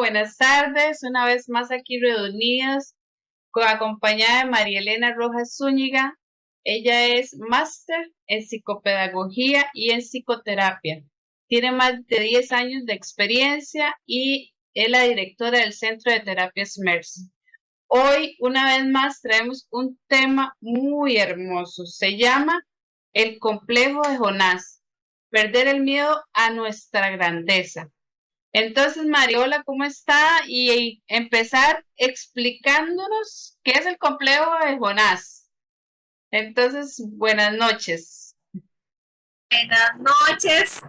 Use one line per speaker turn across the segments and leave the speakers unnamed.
buenas tardes. Una vez más aquí reunidas, acompañada de María Elena Rojas Zúñiga. Ella es máster en psicopedagogía y en psicoterapia. Tiene más de 10 años de experiencia y es la directora del Centro de Terapias Mercy. Hoy, una vez más, traemos un tema muy hermoso. Se llama el complejo de Jonás, perder el miedo a nuestra grandeza. Entonces, Mariola, ¿cómo está? Y empezar explicándonos qué es el complejo de Jonás. Entonces, buenas noches.
Buenas noches.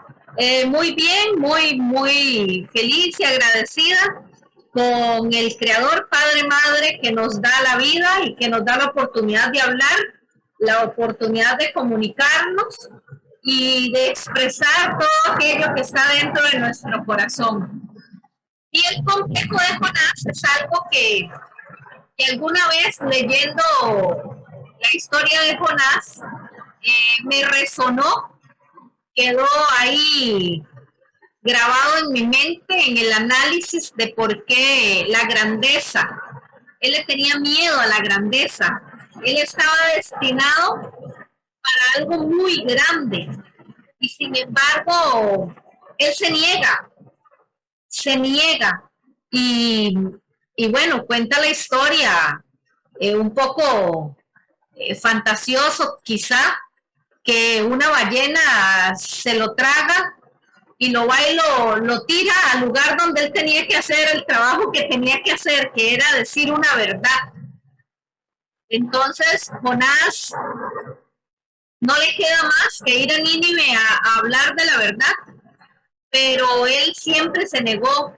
Muy bien, muy feliz y agradecida con el Creador, Padre, Madre, que nos da la vida y que nos da la oportunidad de hablar, la oportunidad de comunicarnos y de expresar todo aquello que está dentro de nuestro corazón. Y el complejo de Jonás es algo que alguna vez leyendo la historia de Jonás me resonó, quedó ahí grabado en mi mente en el análisis de por qué la grandeza. Él le tenía miedo a la grandeza. Él estaba destinado para algo muy grande y sin embargo él se niega y, y bueno, cuenta la historia un poco fantasioso quizá, que una ballena se lo traga y lo va y lo tira al lugar donde él tenía que hacer el trabajo que tenía que hacer, que era decir una verdad. Entonces, Jonás no le queda más que ir a Nínive a hablar de la verdad, pero él siempre se negó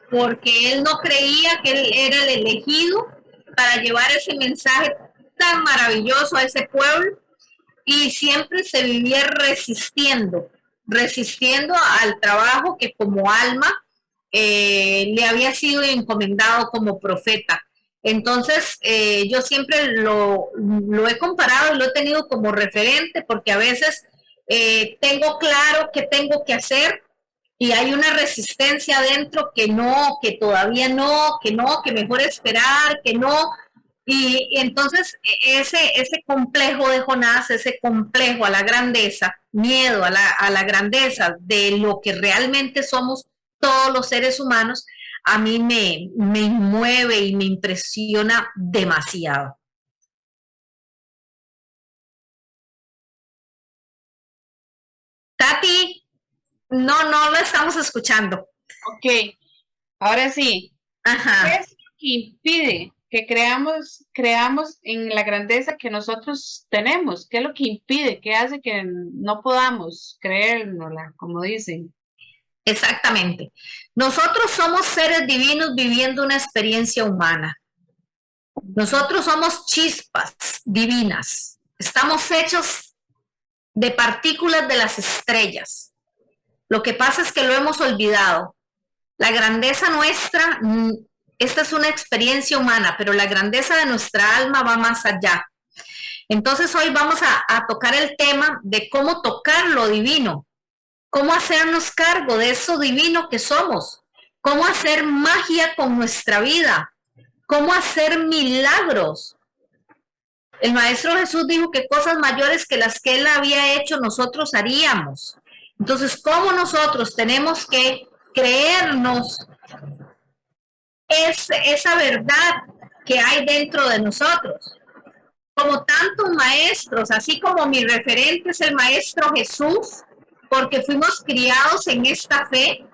porque él no creía que él era el elegido para llevar ese mensaje tan maravilloso a ese pueblo y siempre se vivía resistiendo al trabajo que como alma le había sido encomendado como profeta. Entonces, yo siempre lo he comparado y lo he tenido como referente porque a veces tengo claro qué tengo que hacer y hay una resistencia adentro que no, que todavía no, que mejor esperar, que no. Y entonces ese complejo de Jonás, ese complejo a la grandeza, miedo a la grandeza de lo que realmente somos todos los seres humanos, a mí me mueve y me impresiona demasiado. Tati, no lo estamos escuchando.
Ok, ahora sí. ¿Qué
Ajá.
es lo que impide que creamos en la grandeza que nosotros tenemos? ¿Qué es lo que impide? ¿Qué hace que no podamos creérnosla, como dicen?
Exactamente. Nosotros somos seres divinos viviendo una experiencia humana. Nosotros somos chispas divinas. Estamos hechos de partículas de las estrellas. Lo que pasa es que lo hemos olvidado. La grandeza nuestra, esta es una experiencia humana, pero la grandeza de nuestra alma va más allá. Entonces hoy vamos a tocar el tema de cómo tocar lo divino, cómo hacernos cargo de eso divino que somos, cómo hacer magia con nuestra vida, cómo hacer milagros. El Maestro Jesús dijo que cosas mayores que las que Él había hecho nosotros haríamos. Entonces, ¿cómo nosotros tenemos que creernos esa verdad que hay dentro de nosotros? Como tantos maestros, así como mi referente es el Maestro Jesús, porque fuimos criados en esta fe,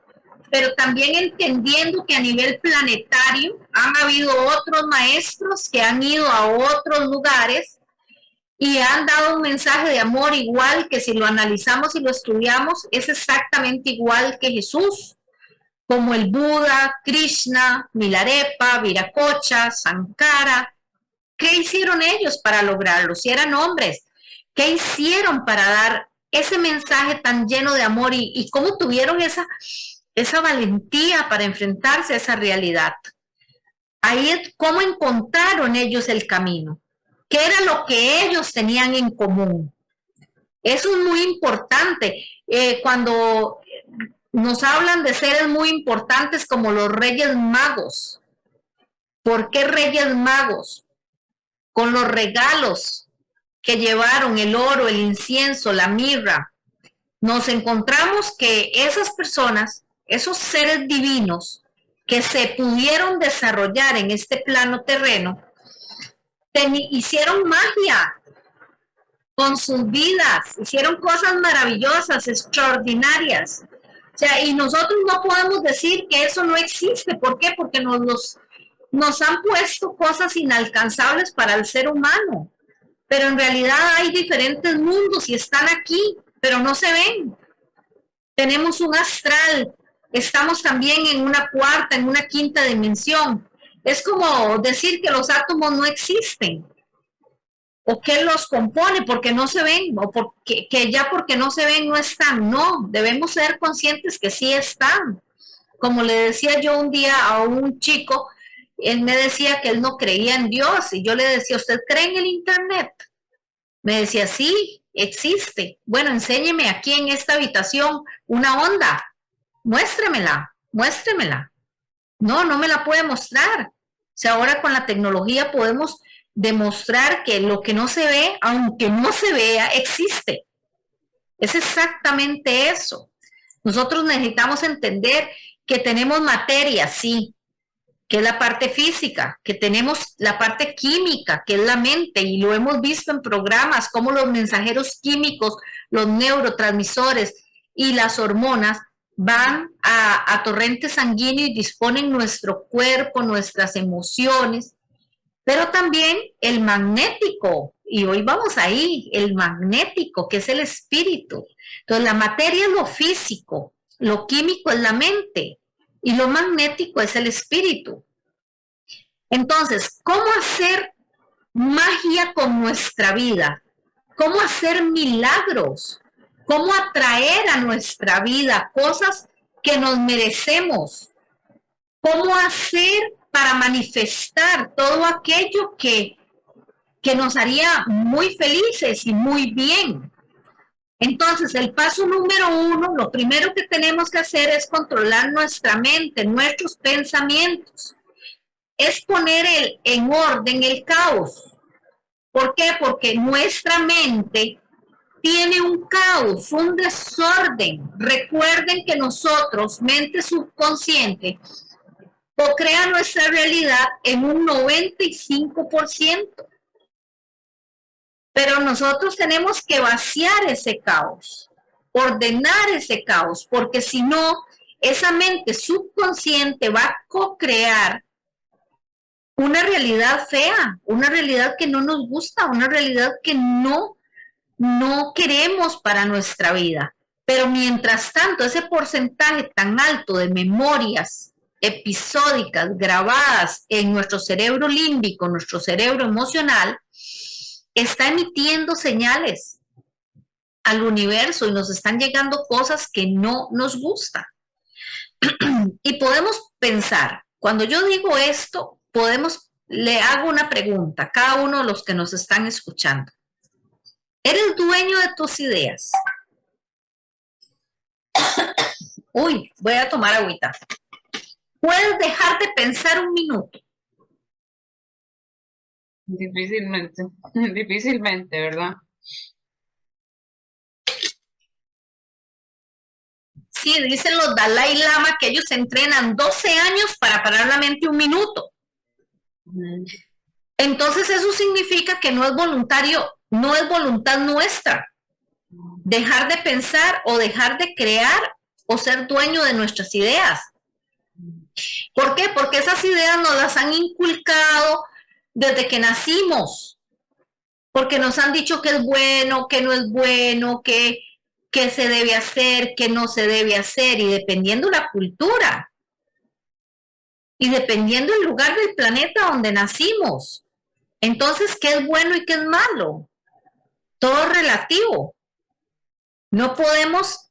pero también entendiendo que a nivel planetario han habido otros maestros que han ido a otros lugares y han dado un mensaje de amor igual que si lo analizamos y lo estudiamos, es exactamente igual que Jesús, como el Buda, Krishna, Milarepa, Viracocha, Sankara. ¿Qué hicieron ellos para lograrlo? Si eran hombres, ¿qué hicieron para dar ese mensaje tan lleno de amor y cómo tuvieron esa valentía para enfrentarse a esa realidad? Ahí es cómo encontraron ellos el camino. ¿Qué era lo que ellos tenían en común? Eso es muy importante. Cuando nos hablan de seres muy importantes como los Reyes Magos. ¿Por qué Reyes Magos? Con los regalos que llevaron, el oro, el incienso, la mirra, nos encontramos que esas personas, esos seres divinos que se pudieron desarrollar en este plano terreno, hicieron magia con sus vidas, hicieron cosas maravillosas, extraordinarias. O sea, y nosotros no podemos decir que eso no existe. ¿Por qué? Porque nos han puesto cosas inalcanzables para el ser humano. Pero en realidad hay diferentes mundos y están aquí, pero no se ven. Tenemos un astral, estamos también en una cuarta, en una quinta dimensión. Es como decir que los átomos no existen. ¿O qué los compone? Porque no se ven, o porque no se ven no están. No, debemos ser conscientes que sí están. Como le decía yo un día a un chico, él me decía que él no creía en Dios, y yo le decía, ¿usted cree en el internet? Me decía, sí, existe. Bueno, enséñeme aquí en esta habitación una onda, muéstremela. No me la puede mostrar. O sea, ahora con la tecnología podemos demostrar que lo que no se ve, aunque no se vea, existe. Es exactamente eso. Nosotros necesitamos entender que tenemos materia, sí, que es la parte física, que tenemos la parte química, que es la mente, y lo hemos visto en programas como los mensajeros químicos, los neurotransmisores y las hormonas van a torrente sanguíneo y disponen nuestro cuerpo, nuestras emociones, pero también el magnético, y hoy vamos ahí, el magnético, que es el espíritu. Entonces la materia es lo físico, lo químico es la mente, y lo magnético es el espíritu. Entonces, ¿cómo hacer magia con nuestra vida? ¿Cómo hacer milagros? ¿Cómo atraer a nuestra vida cosas que nos merecemos? ¿Cómo hacer para manifestar todo aquello que nos haría muy felices y muy bien? Entonces, el paso número 1, lo primero que tenemos que hacer es controlar nuestra mente, nuestros pensamientos. Es poner en orden el caos. ¿Por qué? Porque nuestra mente tiene un caos, un desorden. Recuerden que nosotros, mente subconsciente, co-crea nuestra realidad en un 95%. Pero nosotros tenemos que vaciar ese caos, ordenar ese caos, porque si no, esa mente subconsciente va a co-crear una realidad fea, una realidad que no nos gusta, una realidad que no queremos para nuestra vida. Pero mientras tanto, ese porcentaje tan alto de memorias episódicas grabadas en nuestro cerebro límbico, nuestro cerebro emocional, está emitiendo señales al universo y nos están llegando cosas que no nos gustan. Y podemos pensar, cuando yo digo esto, le hago una pregunta a cada uno de los que nos están escuchando. ¿Eres dueño de tus ideas? Uy, voy a tomar agüita. ¿Puedes dejar de pensar un minuto?
Difícilmente, ¿verdad?
Sí, dicen los Dalai Lama que ellos entrenan 12 años para parar la mente un minuto. Entonces eso significa que no es voluntario, no es voluntad nuestra dejar de pensar o dejar de crear o ser dueño de nuestras ideas. ¿Por qué? Porque esas ideas nos las han inculcado desde que nacimos, porque nos han dicho que es bueno, que no es bueno, que se debe hacer, que no se debe hacer, y dependiendo la cultura y dependiendo el lugar del planeta donde nacimos. Entonces, ¿qué es bueno y qué es malo? Todo es relativo. No podemos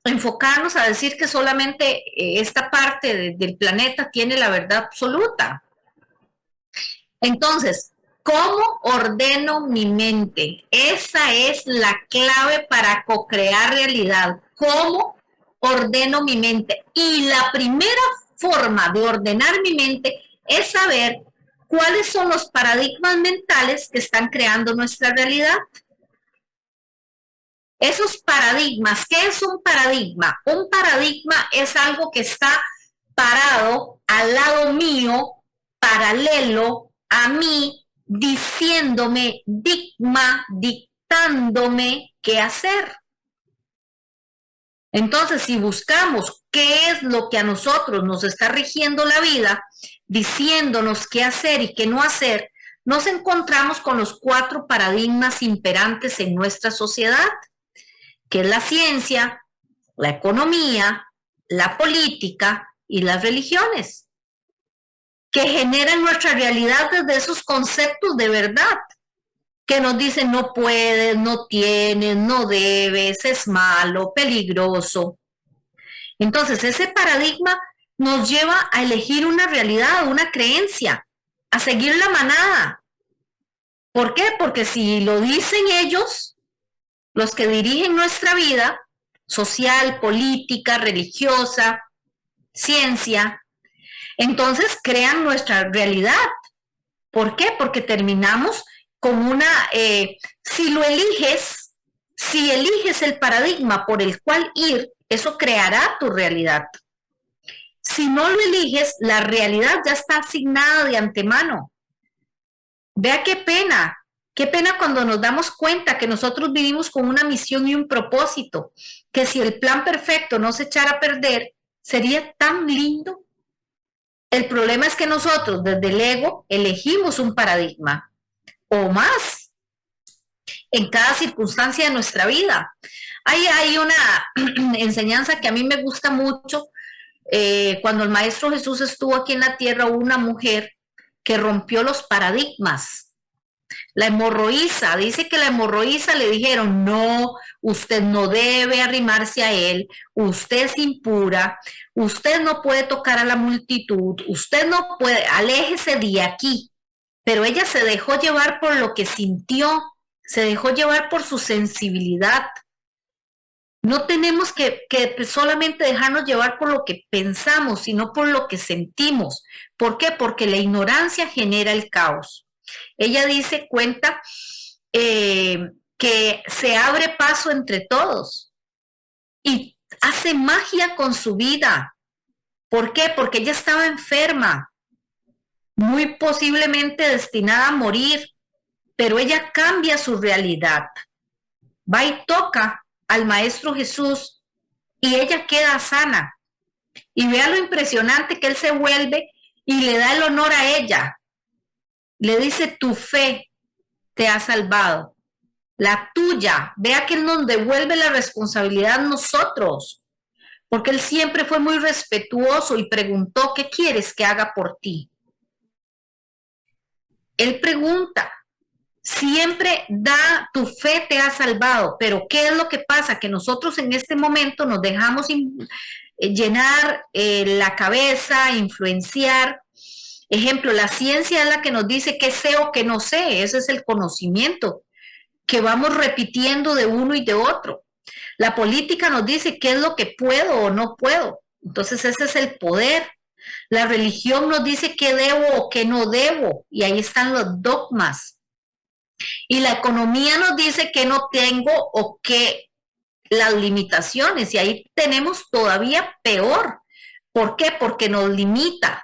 enfocarnos a decir que solamente esta parte del planeta tiene la verdad absoluta. Entonces, ¿cómo ordeno mi mente? Esa es la clave para co-crear realidad. ¿Cómo ordeno mi mente. Y la primera forma de ordenar mi mente es saber cuáles son los paradigmas mentales que están creando nuestra realidad. Esos paradigmas, ¿qué es un paradigma? Un paradigma es algo que está parado al lado mío, paralelo a mí, diciéndome, dictándome qué hacer. Entonces, si buscamos qué es lo que a nosotros nos está rigiendo la vida, diciéndonos qué hacer y qué no hacer, nos encontramos con los 4 paradigmas imperantes en nuestra sociedad, que es la ciencia, la economía, la política y las religiones, que generan nuestra realidad desde esos conceptos de verdad, que nos dicen no puedes, no tienes, no debes, es malo, peligroso. Entonces, ese paradigma nos lleva a elegir una realidad, una creencia, a seguir la manada. ¿Por qué? Porque si lo dicen ellos, los que dirigen nuestra vida, social, política, religiosa, ciencia, entonces crean nuestra realidad. ¿Por qué? Porque terminamos con una, si eliges el paradigma por el cual ir, eso creará tu realidad. Si no lo eliges, la realidad ya está asignada de antemano. Vea qué pena cuando nos damos cuenta que nosotros vivimos con una misión y un propósito, que si el plan perfecto no se echara a perder, sería tan lindo. El problema es que nosotros desde el ego elegimos un paradigma o más en cada circunstancia de nuestra vida. Hay una enseñanza que a mí me gusta mucho. Cuando el Maestro Jesús estuvo aquí en la tierra, hubo una mujer que rompió los paradigmas. La hemorroísa, dice que la hemorroísa le dijeron, no, usted no debe arrimarse a él, usted es impura, usted no puede tocar a la multitud, usted no puede, aléjese de aquí. Pero ella se dejó llevar por lo que sintió, se dejó llevar por su sensibilidad. No tenemos que solamente dejarnos llevar por lo que pensamos, sino por lo que sentimos. ¿Por qué? Porque la ignorancia genera el caos. Ella cuenta que se abre paso entre todos y hace magia con su vida. ¿Por qué? Porque ella estaba enferma, muy posiblemente destinada a morir, pero ella cambia su realidad. Va y toca al Maestro Jesús y ella queda sana. Y vea lo impresionante que él se vuelve y le da el honor a ella. Le dice, tu fe te ha salvado, la tuya. Vea que él nos devuelve la responsabilidad a nosotros, porque él siempre fue muy respetuoso y preguntó, ¿qué quieres que haga por ti? Él pregunta, siempre da, tu fe te ha salvado, pero ¿qué es lo que pasa? Que nosotros en este momento nos dejamos llenar la cabeza, influenciar. Ejemplo, la ciencia es la que nos dice qué sé o qué no sé, ese es el conocimiento que vamos repitiendo de uno y de otro. La política nos dice qué es lo que puedo o no puedo, entonces ese es el poder. La religión nos dice qué debo o qué no debo, y ahí están los dogmas. Y la economía nos dice qué no tengo o qué las limitaciones, y ahí tenemos todavía peor. ¿Por qué? Porque nos limita.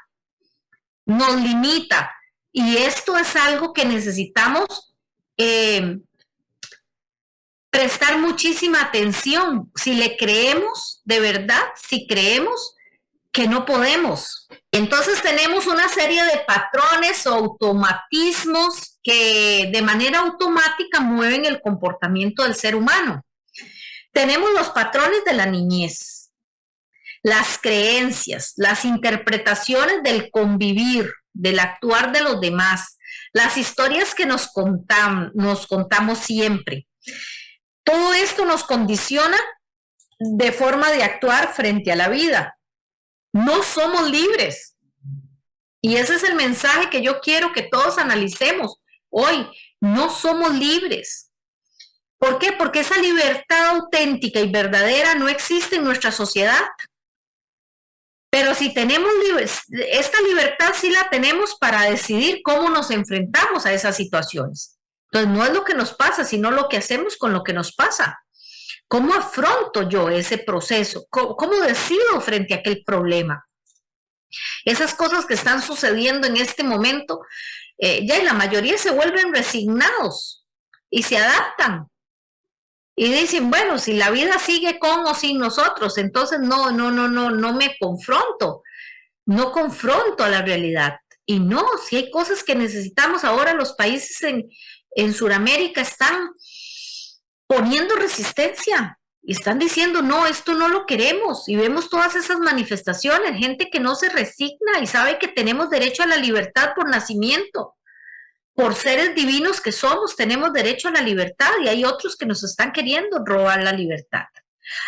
Y esto es algo que necesitamos prestar muchísima atención. Si le creemos, de verdad, si creemos que no podemos. Entonces tenemos una serie de patrones o automatismos que de manera automática mueven el comportamiento del ser humano. Tenemos los patrones de la niñez, las creencias, las interpretaciones del convivir, del actuar de los demás, las historias que nos contamos siempre. Todo esto nos condiciona de forma de actuar frente a la vida. No somos libres. Y ese es el mensaje que yo quiero que todos analicemos hoy. No somos libres. ¿Por qué? Porque esa libertad auténtica y verdadera no existe en nuestra sociedad. Pero si tenemos esta libertad, sí la tenemos para decidir cómo nos enfrentamos a esas situaciones. Entonces, no es lo que nos pasa, sino lo que hacemos con lo que nos pasa. ¿Cómo afronto yo ese proceso? ¿Cómo decido frente a aquel problema? Esas cosas que están sucediendo en este momento, ya en la mayoría se vuelven resignados y se adaptan. Y dicen, bueno, si la vida sigue con o sin nosotros, entonces no me confronto, no confronto a la realidad. Y no, si hay cosas que necesitamos ahora, los países en Sudamérica están poniendo resistencia y están diciendo, no, esto no lo queremos. Y vemos todas esas manifestaciones, gente que no se resigna y sabe que tenemos derecho a la libertad por nacimiento. Por seres divinos que somos, tenemos derecho a la libertad y hay otros que nos están queriendo robar la libertad.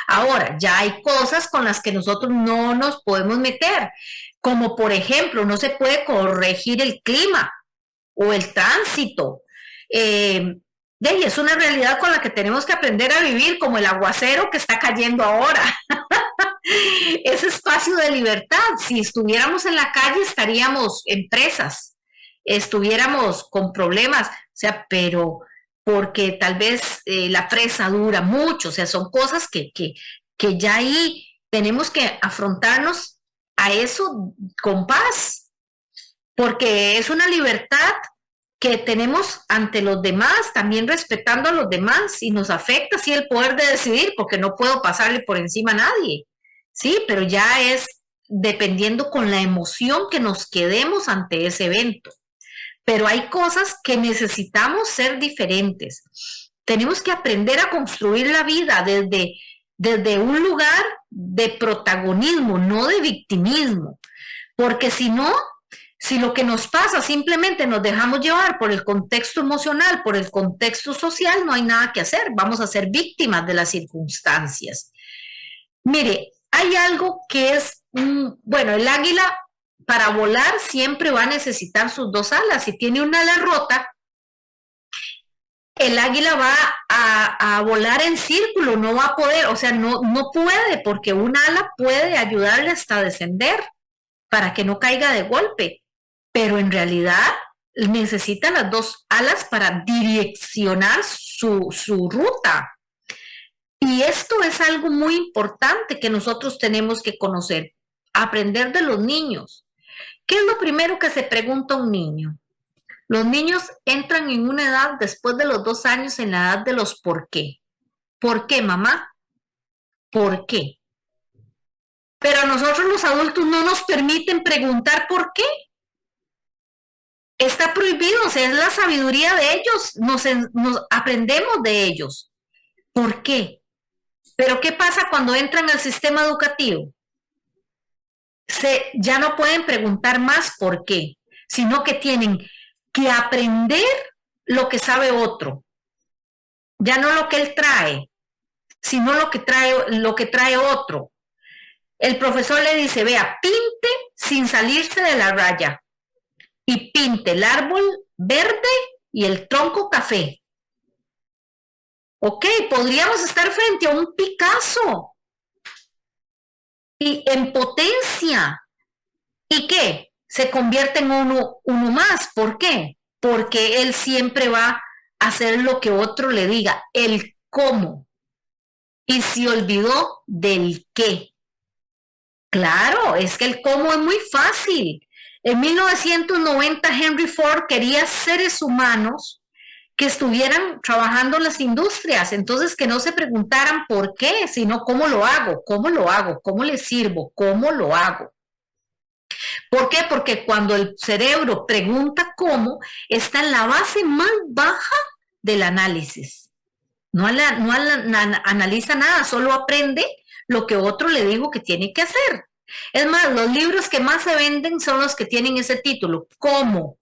Ahora, ya hay cosas con las que nosotros no nos podemos meter, como por ejemplo, no se puede corregir el clima o el tránsito. Es una realidad con la que tenemos que aprender a vivir, como el aguacero que está cayendo ahora. Ese espacio de libertad, si estuviéramos en la calle estaríamos en presas, estuviéramos con problemas, o sea, pero porque tal vez la presa dura mucho, o sea, son cosas que ya ahí tenemos que afrontarnos a eso con paz, porque es una libertad que tenemos ante los demás, también respetando a los demás, y nos afecta, sí, el poder de decidir, porque no puedo pasarle por encima a nadie, sí, pero ya es dependiendo con la emoción que nos quedemos ante ese evento. Pero hay cosas que necesitamos ser diferentes. Tenemos que aprender a construir la vida desde un lugar de protagonismo, no de victimismo, porque si no, si lo que nos pasa simplemente nos dejamos llevar por el contexto emocional, por el contexto social, no hay nada que hacer, vamos a ser víctimas de las circunstancias. Mire, hay algo que es, bueno, el águila para volar siempre va a necesitar sus dos alas. Si tiene una ala rota, el águila va a volar en círculo, no va a poder, o sea, no puede, porque un ala puede ayudarle hasta a descender para que no caiga de golpe, pero en realidad necesita las dos alas para direccionar su ruta. Y esto es algo muy importante que nosotros tenemos que conocer, aprender de los niños. ¿Qué es lo primero que se pregunta un niño? Los niños entran en una edad después de los 2 años en la edad de los por qué. ¿Por qué, mamá? ¿Por qué? Pero a nosotros los adultos no nos permiten preguntar por qué. Está prohibido, o sea, es la sabiduría de ellos, nos aprendemos de ellos. ¿Por qué? Pero ¿qué pasa cuando entran al sistema educativo? Ya no pueden preguntar más por qué, sino que tienen que aprender lo que sabe otro. Ya no lo que él trae, sino lo que trae otro. El profesor le dice, vea, pinte sin salirse de la raya y pinte el árbol verde y el tronco café. Ok, podríamos estar frente a un Picasso y en potencia. ¿Y qué? Se convierte en uno más. ¿Por qué? Porque él siempre va a hacer lo que otro le diga, el cómo. Y se olvidó del qué. Claro, es que el cómo es muy fácil. En 1990 Henry Ford quería seres humanos que estuvieran trabajando en las industrias, entonces que no se preguntaran por qué, sino cómo lo hago, cómo le sirvo, cómo lo hago. ¿Por qué? Porque cuando el cerebro pregunta cómo, está en la base más baja del análisis. No analiza nada, solo aprende lo que otro le dijo que tiene que hacer. Es más, los libros que más se venden son los que tienen ese título, ¿cómo?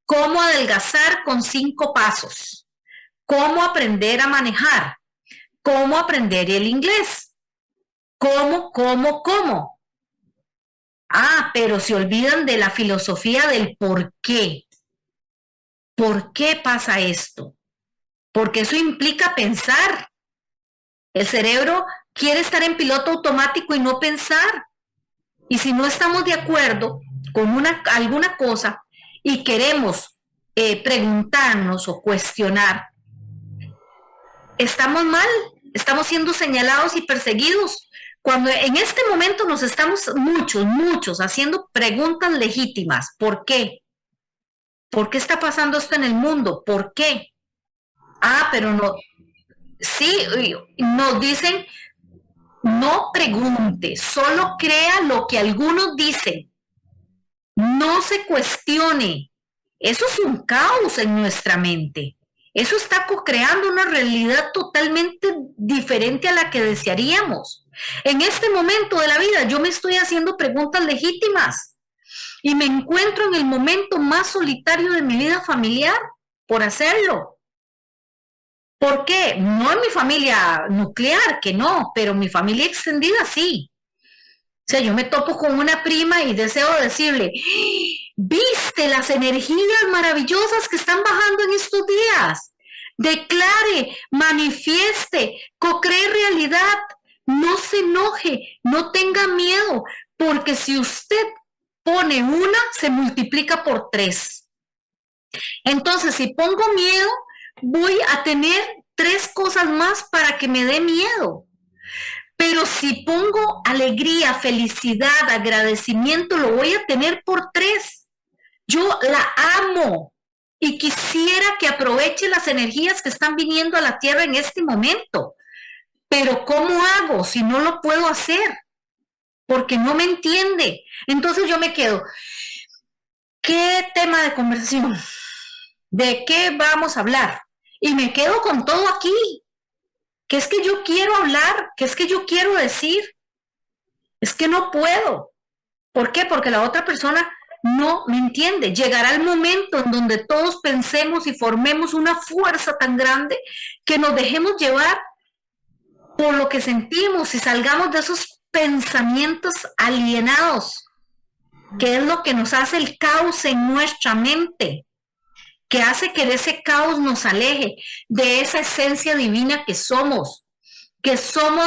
¿Cómo adelgazar con 5 pasos? ¿Cómo aprender a manejar? ¿Cómo aprender el inglés? ¿Cómo? Ah, pero se olvidan de la filosofía del por qué. ¿Por qué pasa esto? porque eso implica pensar. El cerebro quiere estar en piloto automático y no pensar. Y si no estamos de acuerdo con alguna cosa y queremos preguntarnos o cuestionar, estamos mal, estamos siendo señalados y perseguidos. Cuando en este momento nos estamos muchos haciendo preguntas legítimas. ¿Por qué? ¿Por qué está pasando esto en el mundo? ¿Por qué? Pero no. Sí, nos dicen, no pregunte, solo crea lo que algunos dicen. No se cuestione. Eso es un caos en nuestra mente. Eso está co-creando una realidad totalmente diferente a la que desearíamos. En este momento de la vida yo me estoy haciendo preguntas legítimas y me encuentro en el momento más solitario de mi vida familiar por hacerlo. ¿Por qué? No en mi familia nuclear, que no, pero mi familia extendida sí. O sea, yo me topo con una prima y deseo decirle, ¿viste las energías maravillosas que están bajando en estos días? Declare, manifieste, co-cree realidad, no se enoje, no tenga miedo, porque si usted pone una, se multiplica por 3. Entonces, si pongo miedo, voy a tener 3 cosas más para que me dé miedo. Pero si pongo alegría, felicidad, agradecimiento, lo voy a tener por 3. Yo la amo y quisiera que aproveche las energías que están viniendo a la Tierra en este momento. Pero ¿cómo hago si no lo puedo hacer? Porque no me entiende. Entonces yo me quedo, ¿qué tema de conversación? ¿De qué vamos a hablar? Y me quedo con todo aquí. ¿Qué es que yo quiero hablar? ¿Qué es que yo quiero decir? Es que no puedo. ¿Por qué? Porque la otra persona no me entiende. Llegará el momento en donde todos pensemos y formemos una fuerza tan grande que nos dejemos llevar por lo que sentimos y salgamos de esos pensamientos alienados, que es lo que nos hace el caos en nuestra mente, que hace que de ese caos nos aleje de esa esencia divina que somos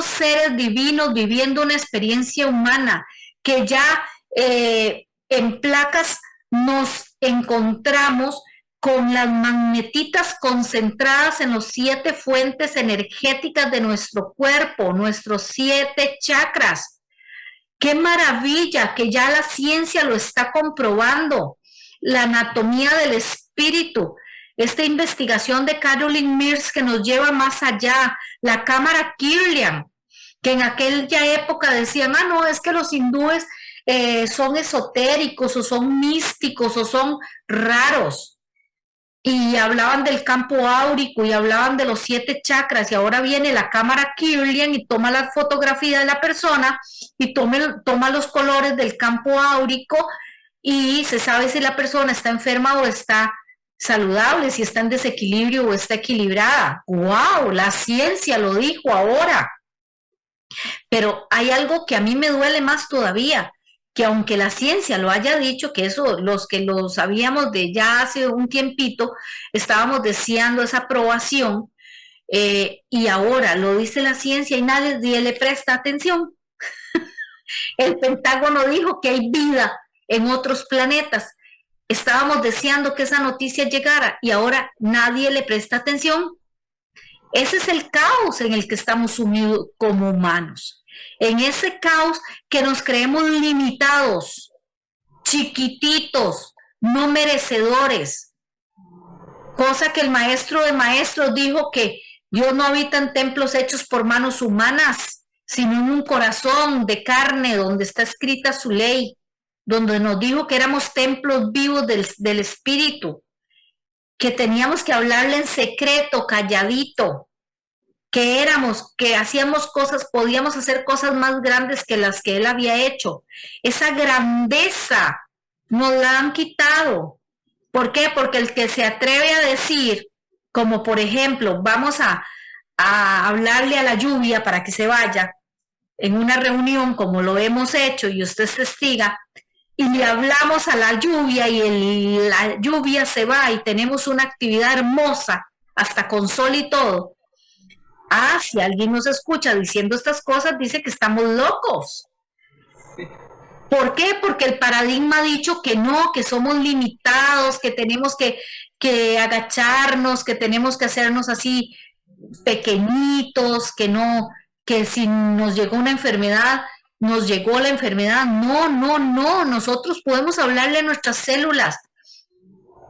seres divinos viviendo una experiencia humana, que ya en placas nos encontramos con las magnetitas concentradas en los 7 fuentes energéticas de nuestro cuerpo, nuestros 7 chakras. ¡Qué maravilla! Que ya la ciencia lo está comprobando. La anatomía del espíritu, esta investigación de Caroline Myers que nos lleva más allá, la cámara Kirlian, que en aquella época decían, no, es que los hindúes son esotéricos o son místicos o son raros. Y hablaban del campo áurico y hablaban de los 7 chakras, y ahora viene la cámara Kirlian y toma la fotografía de la persona y toma los colores del campo áurico y se sabe si la persona está enferma o está saludable, si está en desequilibrio o está equilibrada. ¡Wow! La ciencia lo dijo ahora. Pero hay algo que a mí me duele más todavía, que aunque la ciencia lo haya dicho, que eso los que lo sabíamos de ya hace un tiempito, estábamos deseando esa aprobación, y ahora lo dice la ciencia y nadie le presta atención. El Pentágono dijo que hay vida en otros planetas. Estábamos deseando que esa noticia llegara y ahora nadie le presta atención. Ese es el caos en el que estamos sumidos como humanos. En ese caos que nos creemos limitados, chiquititos, no merecedores. Cosa que el maestro de maestros dijo que Dios no habita en templos hechos por manos humanas, sino en un corazón de carne donde está escrita su ley, donde nos dijo que éramos templos vivos del Espíritu, que teníamos que hablarle en secreto, calladito, que hacíamos cosas, podíamos hacer cosas más grandes que las que Él había hecho. Esa grandeza nos la han quitado. ¿Por qué? Porque el que se atreve a decir, como por ejemplo, vamos a hablarle a la lluvia para que se vaya en una reunión como lo hemos hecho y usted es testiga, y le hablamos a la lluvia y la lluvia se va y tenemos una actividad hermosa hasta con sol y todo. Ah, si alguien nos escucha diciendo estas cosas, dice que estamos locos. ¿Por qué? Porque el paradigma ha dicho que no, que somos limitados, que tenemos que agacharnos, que tenemos que hacernos así pequeñitos, que no, que si nos llegó una enfermedad, nos llegó la enfermedad. No, no, no, nosotros podemos hablarle a nuestras células.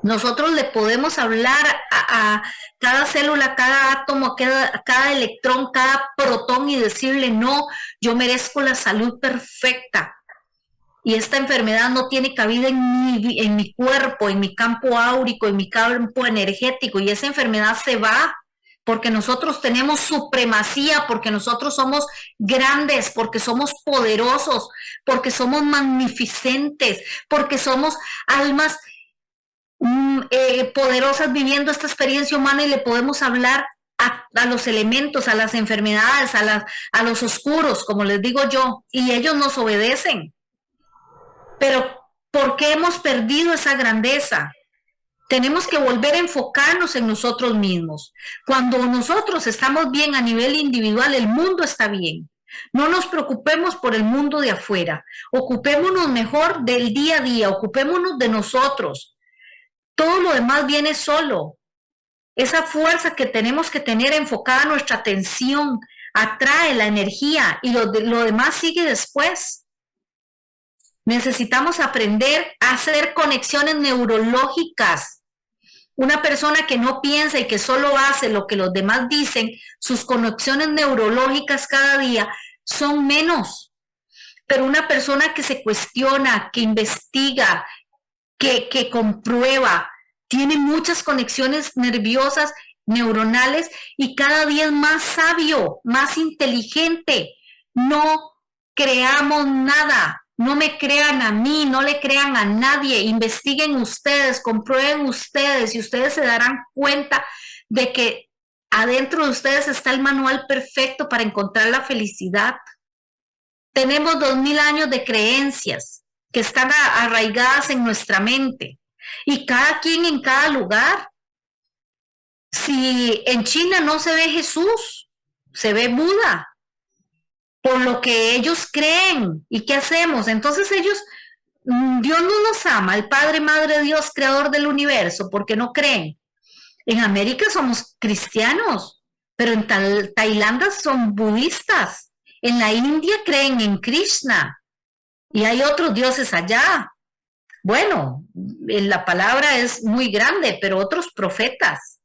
Nosotros le podemos hablar a cada célula, cada átomo, cada electrón, cada protón y decirle, no, yo merezco la salud perfecta. Y esta enfermedad no tiene cabida en mi cuerpo, en mi campo áurico, en mi campo energético. Y esa enfermedad se va porque nosotros tenemos supremacía, porque nosotros somos grandes, porque somos poderosos, porque somos magnificentes, porque somos almas poderosas viviendo esta experiencia humana y le podemos hablar a los elementos, a las enfermedades, a los oscuros, como les digo yo, y ellos nos obedecen. Pero ¿por qué hemos perdido esa grandeza? Tenemos que volver a enfocarnos en nosotros mismos. Cuando nosotros estamos bien a nivel individual, el mundo está bien. No nos preocupemos por el mundo de afuera. Ocupémonos mejor del día a día, ocupémonos de nosotros. Todo lo demás viene solo. Esa fuerza que tenemos que tener enfocada nuestra atención atrae la energía y lo demás sigue después. Necesitamos aprender a hacer conexiones neurológicas. Una persona que no piensa y que solo hace lo que los demás dicen, sus conexiones neurológicas cada día son menos. Pero una persona que se cuestiona, que investiga, que comprueba, tiene muchas conexiones nerviosas, neuronales y cada día es más sabio, más inteligente. No creamos nada. No me crean a mí, no le crean a nadie, investiguen ustedes, comprueben ustedes y ustedes se darán cuenta de que adentro de ustedes está el manual perfecto para encontrar la felicidad. Tenemos 2000 años de creencias que están arraigadas en nuestra mente y cada quien en cada lugar. Si en China no se ve Jesús, se ve Buda. Por lo que ellos creen. ¿Y qué hacemos? Entonces ellos, Dios no nos ama, el Padre, Madre, Dios, Creador del universo, porque no creen. En América somos cristianos, pero en Tailandia son budistas. En la India creen en Krishna y hay otros dioses allá. Bueno, la palabra es muy grande, pero otros profetas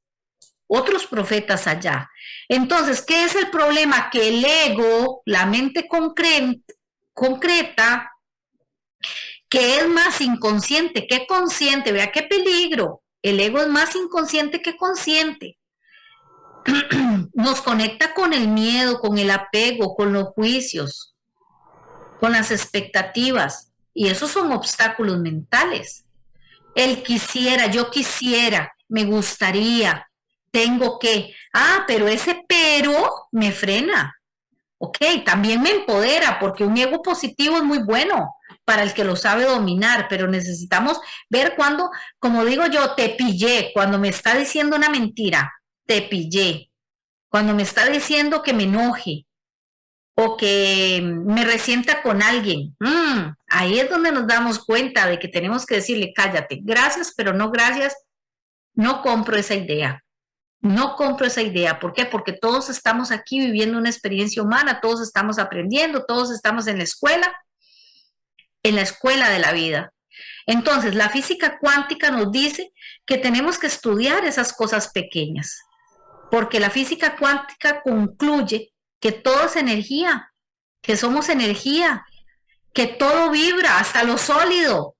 allá. Entonces, ¿qué es el problema? Que el ego, la mente concreta, que es más inconsciente que consciente, vea qué peligro, el ego es más inconsciente que consciente, nos conecta con el miedo, con el apego, con los juicios, con las expectativas, y esos son obstáculos mentales. El quisiera, yo quisiera, me gustaría, tengo que, pero ese pero me frena. Ok, también me empodera porque un ego positivo es muy bueno para el que lo sabe dominar, pero necesitamos ver cuando, como digo yo, te pillé, cuando me está diciendo una mentira, te pillé, cuando me está diciendo que me enoje o que me resienta con alguien, ahí es donde nos damos cuenta de que tenemos que decirle, cállate, gracias, pero no gracias, no compro esa idea. No compro esa idea. ¿Por qué? Porque todos estamos aquí viviendo una experiencia humana, todos estamos aprendiendo, todos estamos en la escuela de la vida. Entonces, la física cuántica nos dice que tenemos que estudiar esas cosas pequeñas, porque la física cuántica concluye que todo es energía, que somos energía, que todo vibra, hasta lo sólido.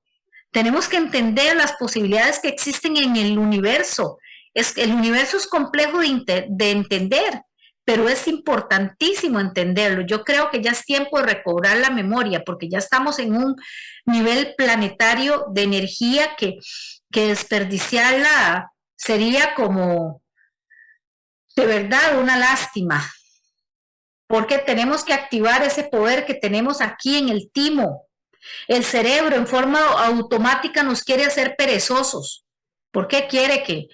Tenemos que entender las posibilidades que existen en el universo. El universo es complejo de entender, pero es importantísimo entenderlo. Yo creo que ya es tiempo de recobrar la memoria, porque ya estamos en un nivel planetario de energía que desperdiciarla sería como, de verdad, una lástima, porque tenemos que activar ese poder que tenemos aquí en el timo. El cerebro en forma automática nos quiere hacer perezosos. ¿Por qué quiere que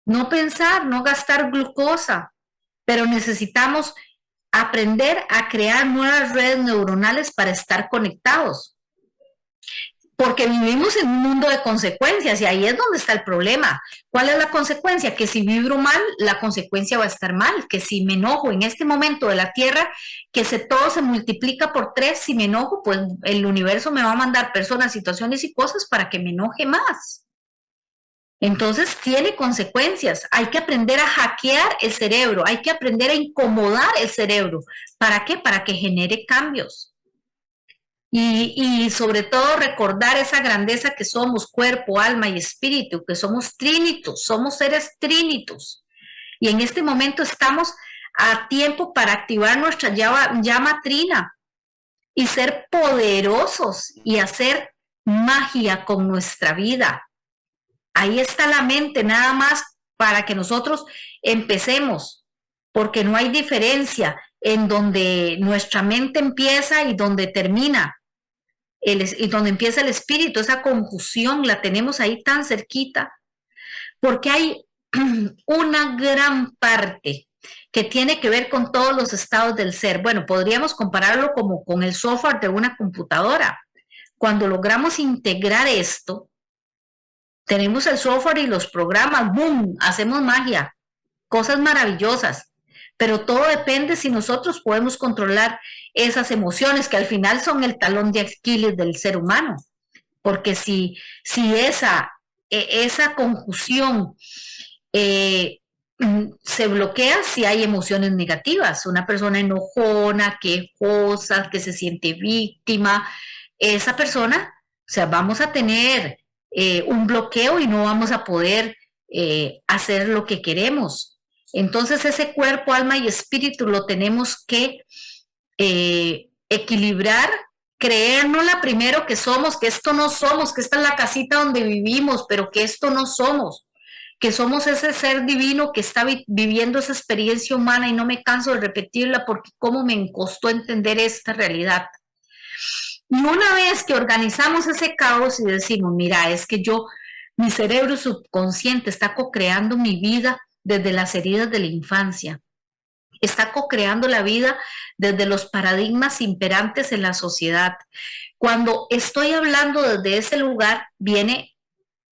no pensar, no gastar glucosa, pero necesitamos aprender a crear nuevas redes neuronales para estar conectados. Porque vivimos en un mundo de consecuencias y ahí es donde está el problema. ¿Cuál es la consecuencia? Que si vibro mal, la consecuencia va a estar mal. Que si me enojo en este momento de la Tierra, que todo se multiplica por 3, si me enojo, pues el universo me va a mandar personas, situaciones y cosas para que me enoje más. Entonces tiene consecuencias. Hay que aprender a hackear el cerebro, hay que aprender a incomodar el cerebro. ¿Para qué? Para que genere cambios. Y sobre todo recordar esa grandeza que somos, cuerpo, alma y espíritu, que somos trínitos, somos seres trínitos. Y en este momento estamos a tiempo para activar nuestra llama trina y ser poderosos y hacer magia con nuestra vida. Ahí está la mente, nada más para que nosotros empecemos, porque no hay diferencia en donde nuestra mente empieza y donde termina. Y donde empieza el espíritu, esa confusión la tenemos ahí tan cerquita, porque hay una gran parte que tiene que ver con todos los estados del ser. Bueno, podríamos compararlo como con el software de una computadora. Cuando logramos integrar esto, tenemos el software y los programas, ¡boom!, hacemos magia, cosas maravillosas. Pero todo depende si nosotros podemos controlar esas emociones que al final son el talón de Aquiles del ser humano. Porque si esa confusión se bloquea, si hay emociones negativas, una persona enojona, quejosa, que se siente víctima, esa persona, o sea, vamos a tener un bloqueo y no vamos a poder hacer lo que queremos. Entonces ese cuerpo, alma y espíritu lo tenemos que equilibrar, creérnosla primero que somos, que esto no somos, que esta es la casita donde vivimos, pero que esto no somos, que somos ese ser divino que está viviendo esa experiencia humana y no me canso de repetirla porque cómo me costó entender esta realidad. Y una vez que organizamos ese caos y decimos, mira, es que mi cerebro subconsciente está co-creando mi vida desde las heridas de la infancia. Está co-creando la vida desde los paradigmas imperantes en la sociedad. Cuando estoy hablando desde ese lugar, viene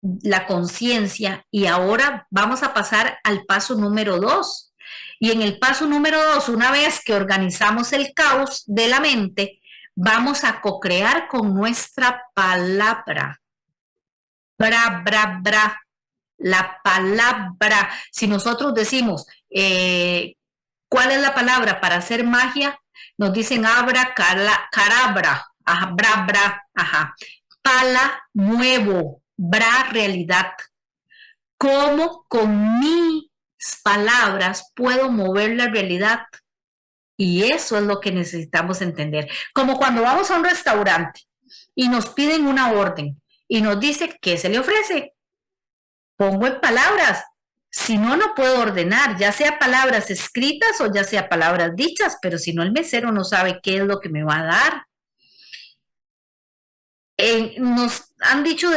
la conciencia y ahora vamos a pasar al paso número 2. Y en el paso número 2, una vez que organizamos el caos de la mente, vamos a co-crear con nuestra palabra. Bra, bra, bra. La palabra. Si nosotros decimos, ¿cuál es la palabra para hacer magia? Nos dicen abra, carabra, ajá, bra, bra, ajá. Pala, nuevo, bra, realidad. ¿Cómo con mis palabras puedo mover la realidad? Y eso es lo que necesitamos entender. Como cuando vamos a un restaurante y nos piden una orden y nos dice qué se le ofrece. Pongo en palabras, si no, no puedo ordenar, ya sea palabras escritas o ya sea palabras dichas, pero si no, el mesero no sabe qué es lo que me va a dar. Nos han dicho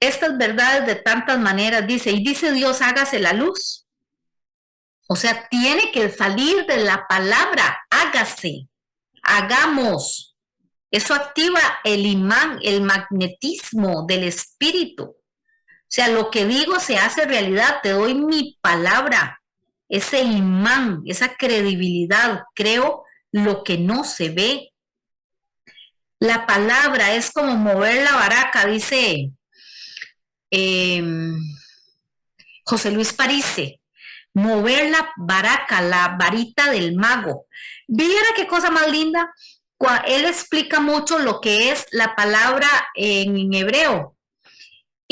estas verdades de tantas maneras, dice, y dice Dios, hágase la luz. O sea, tiene que salir de la palabra, hágase, hagamos. Eso activa el imán, el magnetismo del espíritu. O sea, lo que digo se hace realidad, te doy mi palabra, ese imán, esa credibilidad, creo lo que no se ve. La palabra es como mover la baraca, dice José Luis Parise, mover la baraca, la varita del mago. Viera qué cosa más linda, él explica mucho lo que es la palabra en hebreo.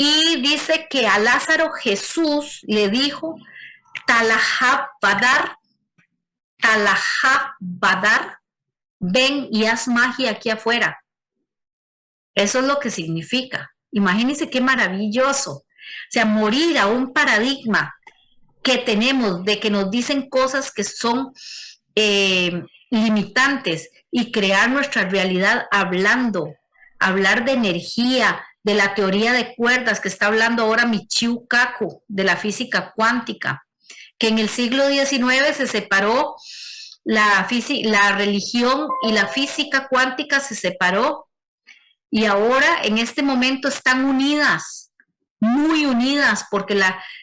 Y dice que a Lázaro Jesús le dijo, Talahab Badar, ven y haz magia aquí afuera. Eso es lo que significa. Imagínense qué maravilloso. O sea, morir a un paradigma que tenemos de que nos dicen cosas que son limitantes y crear nuestra realidad hablando, hablar de energía, de la teoría de cuerdas que está hablando ahora Michio Kaku, de la física cuántica, que en el siglo XIX se separó la religión y la física cuántica se separó y ahora en este momento están unidas, muy unidas, porque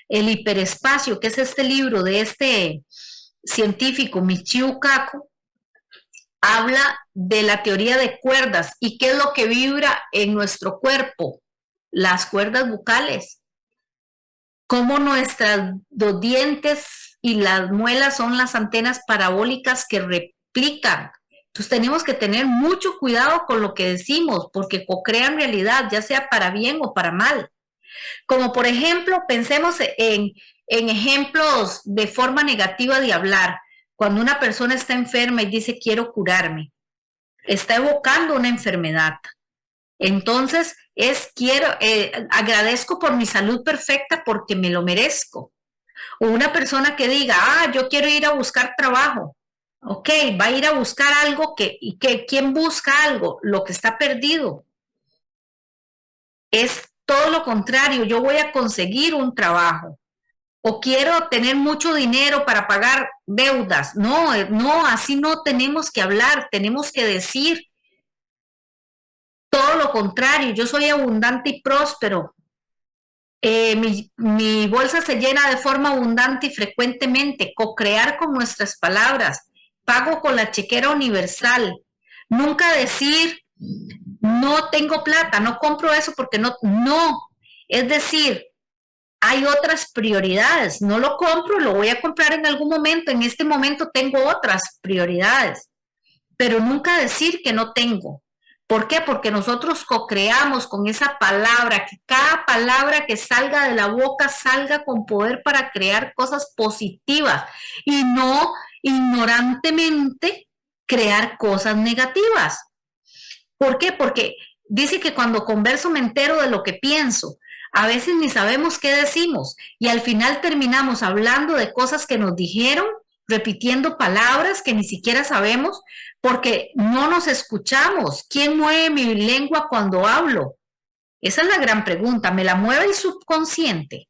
el hiperespacio, que es este libro de este científico Michio Kaku, habla de la teoría de cuerdas y qué es lo que vibra en nuestro cuerpo, las cuerdas bucales, cómo los dientes y las muelas son las antenas parabólicas que replican. Entonces tenemos que tener mucho cuidado con lo que decimos porque co-crean realidad, ya sea para bien o para mal. Como por ejemplo, pensemos en ejemplos de forma negativa de hablar. Cuando una persona está enferma y dice quiero curarme, está evocando una enfermedad. Entonces agradezco por mi salud perfecta porque me lo merezco. O una persona que diga, yo quiero ir a buscar trabajo. Ok, va a ir a buscar algo ¿quién busca algo? Lo que está perdido. Es todo lo contrario, yo voy a conseguir un trabajo. O quiero tener mucho dinero para pagar deudas. No, así no tenemos que hablar, tenemos que decir todo lo contrario, yo soy abundante y próspero. Mi bolsa se llena de forma abundante y frecuentemente. Co-crear con nuestras palabras. Pago con la chequera universal. Nunca decir, no tengo plata, no compro eso porque no. Es decir, hay otras prioridades. No lo compro, lo voy a comprar en algún momento. En este momento tengo otras prioridades. Pero nunca decir que no tengo. ¿Por qué? Porque nosotros co-creamos con esa palabra, que cada palabra que salga de la boca salga con poder para crear cosas positivas y no ignorantemente crear cosas negativas. ¿Por qué? Porque dice que cuando converso me entero de lo que pienso. A veces ni sabemos qué decimos y al final terminamos hablando de cosas que nos dijeron, repitiendo palabras que ni siquiera sabemos porque no nos escuchamos. ¿Quién mueve mi lengua cuando hablo? Esa es la gran pregunta. ¿Me la mueve el subconsciente?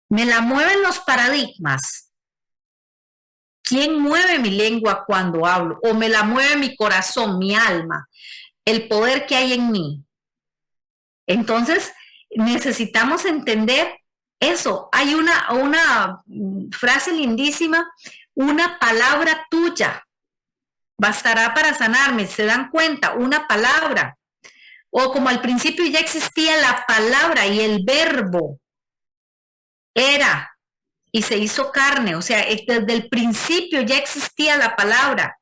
¿Me la mueven los paradigmas? ¿Quién mueve mi lengua cuando hablo? ¿O me la mueve mi corazón, mi alma, el poder que hay en mí? Entonces, necesitamos entender eso. Hay una frase lindísima, una palabra tuya bastará para sanarme. ¿Se dan cuenta? Una palabra. O como al principio ya existía la palabra y el verbo era y se hizo carne. O sea, desde el principio ya existía la palabra.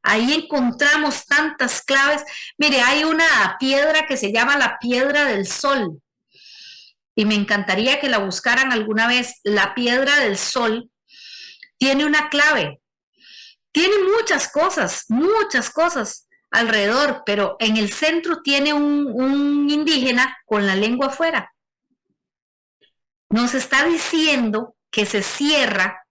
Ahí encontramos tantas claves. Mire, hay una piedra que se llama la piedra del sol. Y me encantaría que la buscaran alguna vez. La piedra del sol tiene una clave. Tiene muchas cosas alrededor, pero en el centro tiene un indígena con la lengua afuera. Nos está diciendo que se cierra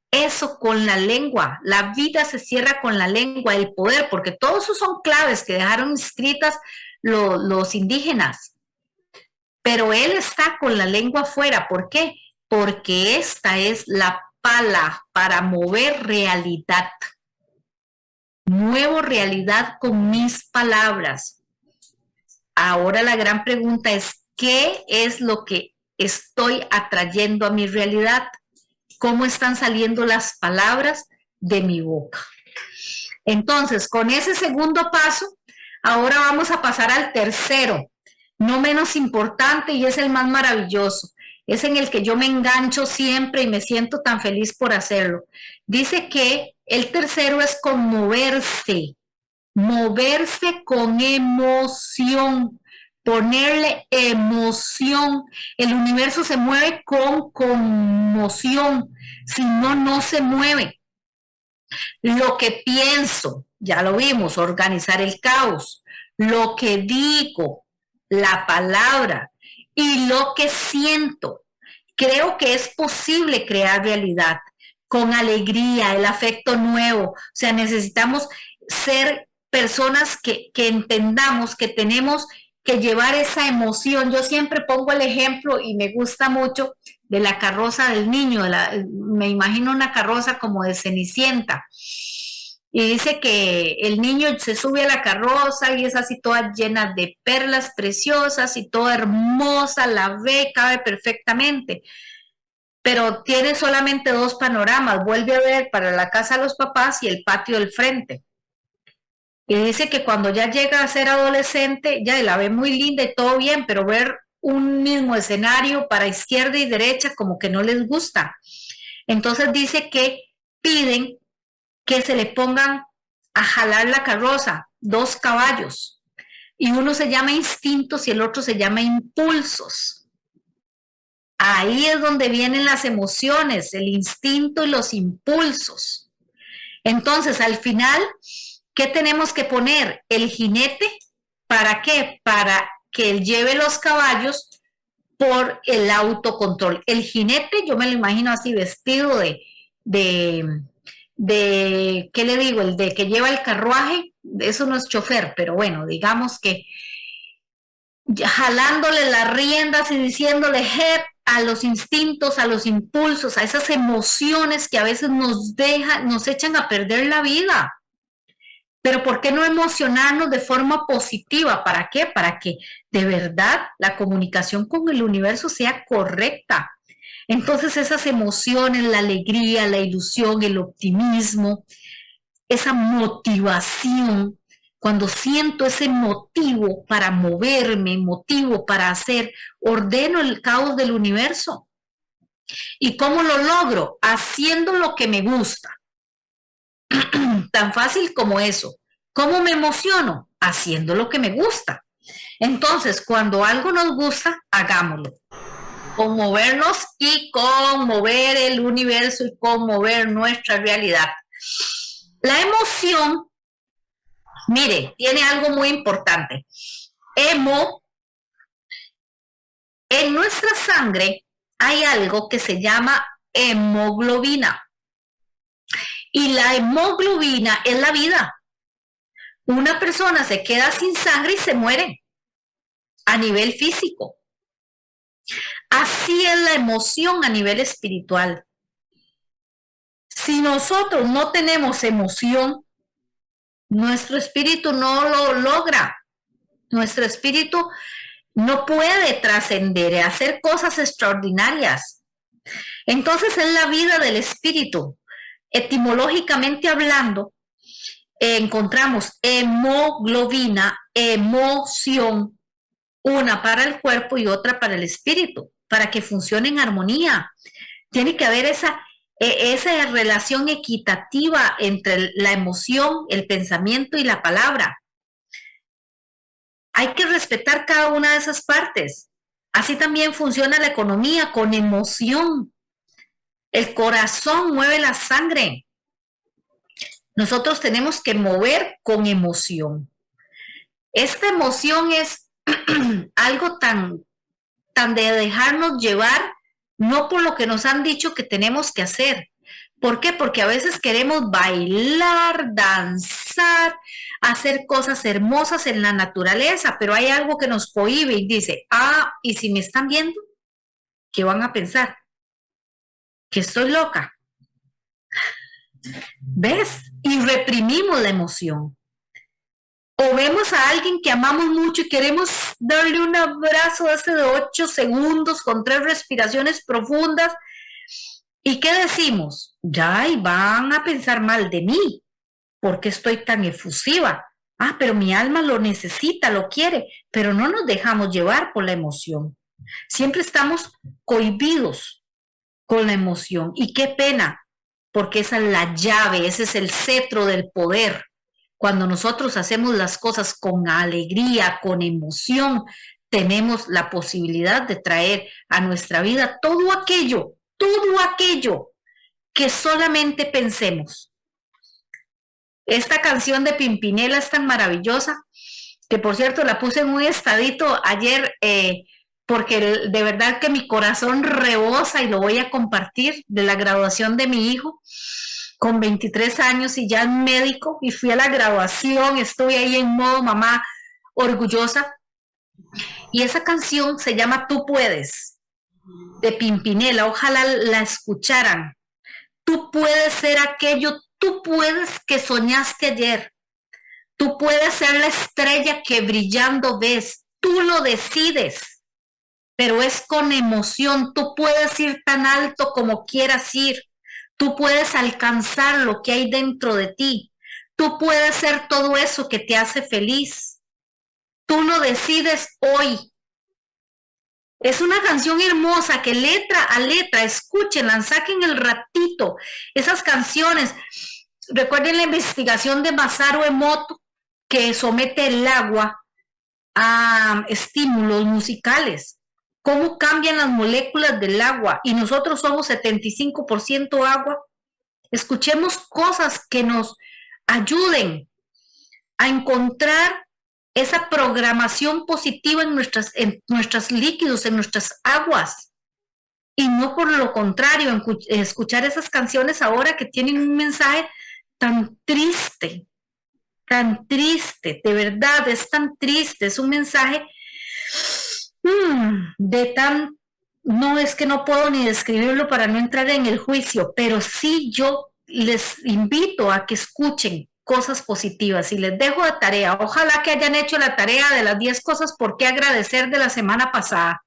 eso con la lengua. La vida se cierra con la lengua, el poder, porque todos esos son claves que dejaron escritas los indígenas. Pero él está con la lengua afuera. ¿Por qué? Porque esta es la pala para mover realidad. Muevo realidad con mis palabras. Ahora la gran pregunta es, ¿qué es lo que estoy atrayendo a mi realidad? ¿Cómo están saliendo las palabras de mi boca? Entonces, con ese segundo paso, ahora vamos a pasar al tercero, no menos importante y es el más maravilloso. Es en el que yo me engancho siempre y me siento tan feliz por hacerlo. Dice que el tercero es conmoverse, moverse con emoción, ponerle emoción. El universo se mueve con conmoción, si no, no se mueve. Lo que pienso, ya lo vimos, organizar el caos. Lo que digo, la palabra y lo que siento. Creo que es posible crear realidad con alegría, el afecto nuevo. O sea, necesitamos ser personas que entendamos que tenemos que llevar esa emoción. Yo siempre pongo el ejemplo y me gusta mucho de la carroza del niño. Me imagino una carroza como de Cenicienta. Y dice que el niño se sube a la carroza y es así toda llena de perlas preciosas y toda hermosa, la ve, cabe perfectamente. Pero tiene solamente dos panoramas, vuelve a ver para la casa de los papás y el patio del frente. Y dice que cuando ya llega a ser adolescente, ya la ve muy linda y todo bien, pero ver un mismo escenario para izquierda y derecha como que no les gusta. Entonces dice que piden que se le pongan a jalar la carroza, 2 caballos, y uno se llama instintos y el otro se llama impulsos. Ahí es donde vienen las emociones, el instinto y los impulsos. Entonces, al final, ¿qué tenemos que poner? El jinete, ¿para qué? Para que él lleve los caballos por el autocontrol. El jinete, yo me lo imagino así vestido ¿qué le digo? El de que lleva el carruaje, eso no es chofer, pero bueno, digamos que jalándole las riendas y diciéndole a los instintos, a los impulsos, a esas emociones que a veces nos echan a perder la vida. Pero ¿por qué no emocionarnos de forma positiva? ¿Para qué? Para que de verdad la comunicación con el universo sea correcta. Entonces esas emociones, la alegría, la ilusión, el optimismo, esa motivación, cuando siento ese motivo para moverme, motivo para hacer, ordeno el caos del universo. ¿Y cómo lo logro? Haciendo lo que me gusta. Tan fácil como eso. ¿Cómo me emociono? Haciendo lo que me gusta. Entonces, cuando algo nos gusta, hagámoslo. Conmovernos y conmover el universo y conmover nuestra realidad. La emoción, mire, tiene algo muy importante. En nuestra sangre hay algo que se llama hemoglobina. Y la hemoglobina es la vida. Una persona se queda sin sangre y se muere a nivel físico. Así es la emoción a nivel espiritual. Si nosotros no tenemos emoción, nuestro espíritu no lo logra. Nuestro espíritu no puede trascender, hacer cosas extraordinarias. Entonces es la vida del espíritu. Etimológicamente hablando, encontramos hemoglobina, emoción, una para el cuerpo y otra para el espíritu, para que funcione en armonía. Tiene que haber esa relación equitativa entre la emoción, el pensamiento y la palabra. Hay que respetar cada una de esas partes. Así también funciona la economía, con emoción. El corazón mueve la sangre. Nosotros tenemos que mover con emoción. Esta emoción es algo tan de dejarnos llevar, no por lo que nos han dicho que tenemos que hacer. ¿Por qué? Porque a veces queremos bailar, danzar, hacer cosas hermosas en la naturaleza, pero hay algo que nos cohíbe y dice, ¿y si me están viendo? ¿Qué van a pensar? ¿Que estoy loca? ¿Ves? Y reprimimos la emoción. O vemos a alguien que amamos mucho y queremos darle un abrazo de 8 segundos con 3 respiraciones profundas. ¿Y qué decimos? Ya, y van a pensar mal de mí. ¿Por qué estoy tan efusiva? Pero mi alma lo necesita, lo quiere, pero no nos dejamos llevar por la emoción. Siempre estamos cohibidos con la emoción. Y qué pena, porque esa es la llave, ese es el cetro del poder. Cuando nosotros hacemos las cosas con alegría, con emoción, tenemos la posibilidad de traer a nuestra vida todo aquello que solamente pensemos. Esta canción de Pimpinela es tan maravillosa, que por cierto la puse en un estadito ayer, porque de verdad que mi corazón rebosa y lo voy a compartir, de la graduación de mi hijo, con 23 años y ya es médico, y fui a la graduación, estuve ahí en modo mamá orgullosa, Y esa canción se llama Tú Puedes, de Pimpinela. Ojalá la escucharan. Tú puedes ser aquello, tú puedes que soñaste ayer. Tú puedes ser la estrella que brillando ves. Tú lo decides, pero es con emoción. Tú puedes ir tan alto como quieras ir. Tú puedes alcanzar lo que hay dentro de ti. Tú puedes ser todo eso que te hace feliz. Tú lo decides hoy. Es una canción hermosa que letra a letra, escúchenla, saquen el ratito. Esas canciones, recuerden la investigación de Masaru Emoto, que somete el agua a estímulos musicales. Cómo cambian las moléculas del agua y nosotros somos 75% agua. Escuchemos cosas que nos ayuden a encontrar esa programación positiva en nuestros líquidos, en nuestras aguas. Y no por lo contrario, escuchar esas canciones ahora que tienen un mensaje tan triste, de verdad, es tan triste, es un mensaje de tan, no es que no puedo ni describirlo para no entrar en el juicio, pero sí yo les invito a que escuchen cosas positivas y les dejo de tarea. Ojalá que hayan hecho la tarea de las 10 cosas por qué agradecer de la semana pasada.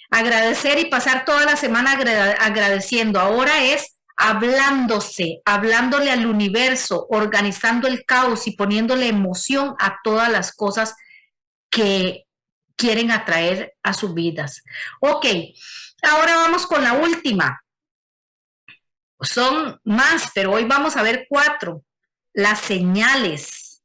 Agradecer y pasar toda la semana agradeciendo. Ahora es hablándole al universo, organizando el caos y poniéndole emoción a todas las cosas que quieren atraer a sus vidas. Ok, ahora vamos con la última. Son más, pero hoy vamos a ver 4. Las señales.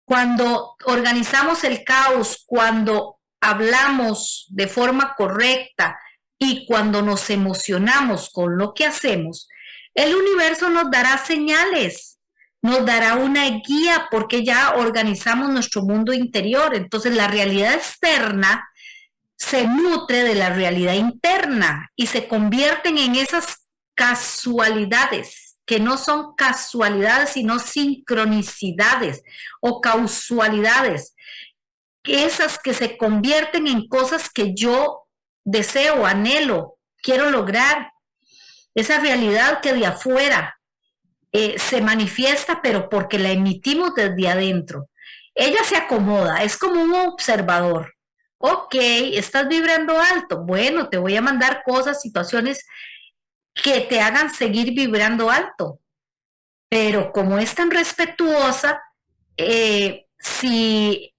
Cuando organizamos el caos, cuando hablamos de forma correcta y cuando nos emocionamos con lo que hacemos, el universo nos dará señales, nos dará una guía porque ya organizamos nuestro mundo interior. Entonces la realidad externa se nutre de la realidad interna y se convierten en esas casualidades que no son casualidades, sino sincronicidades o causalidades, esas que se convierten en cosas que yo deseo, anhelo, quiero lograr, esa realidad que de afuera se manifiesta, pero porque la emitimos desde adentro. Ella se acomoda, es como un observador. Ok, estás vibrando alto, bueno, te voy a mandar cosas, situaciones que te hagan seguir vibrando alto. Pero como es tan respetuosa, si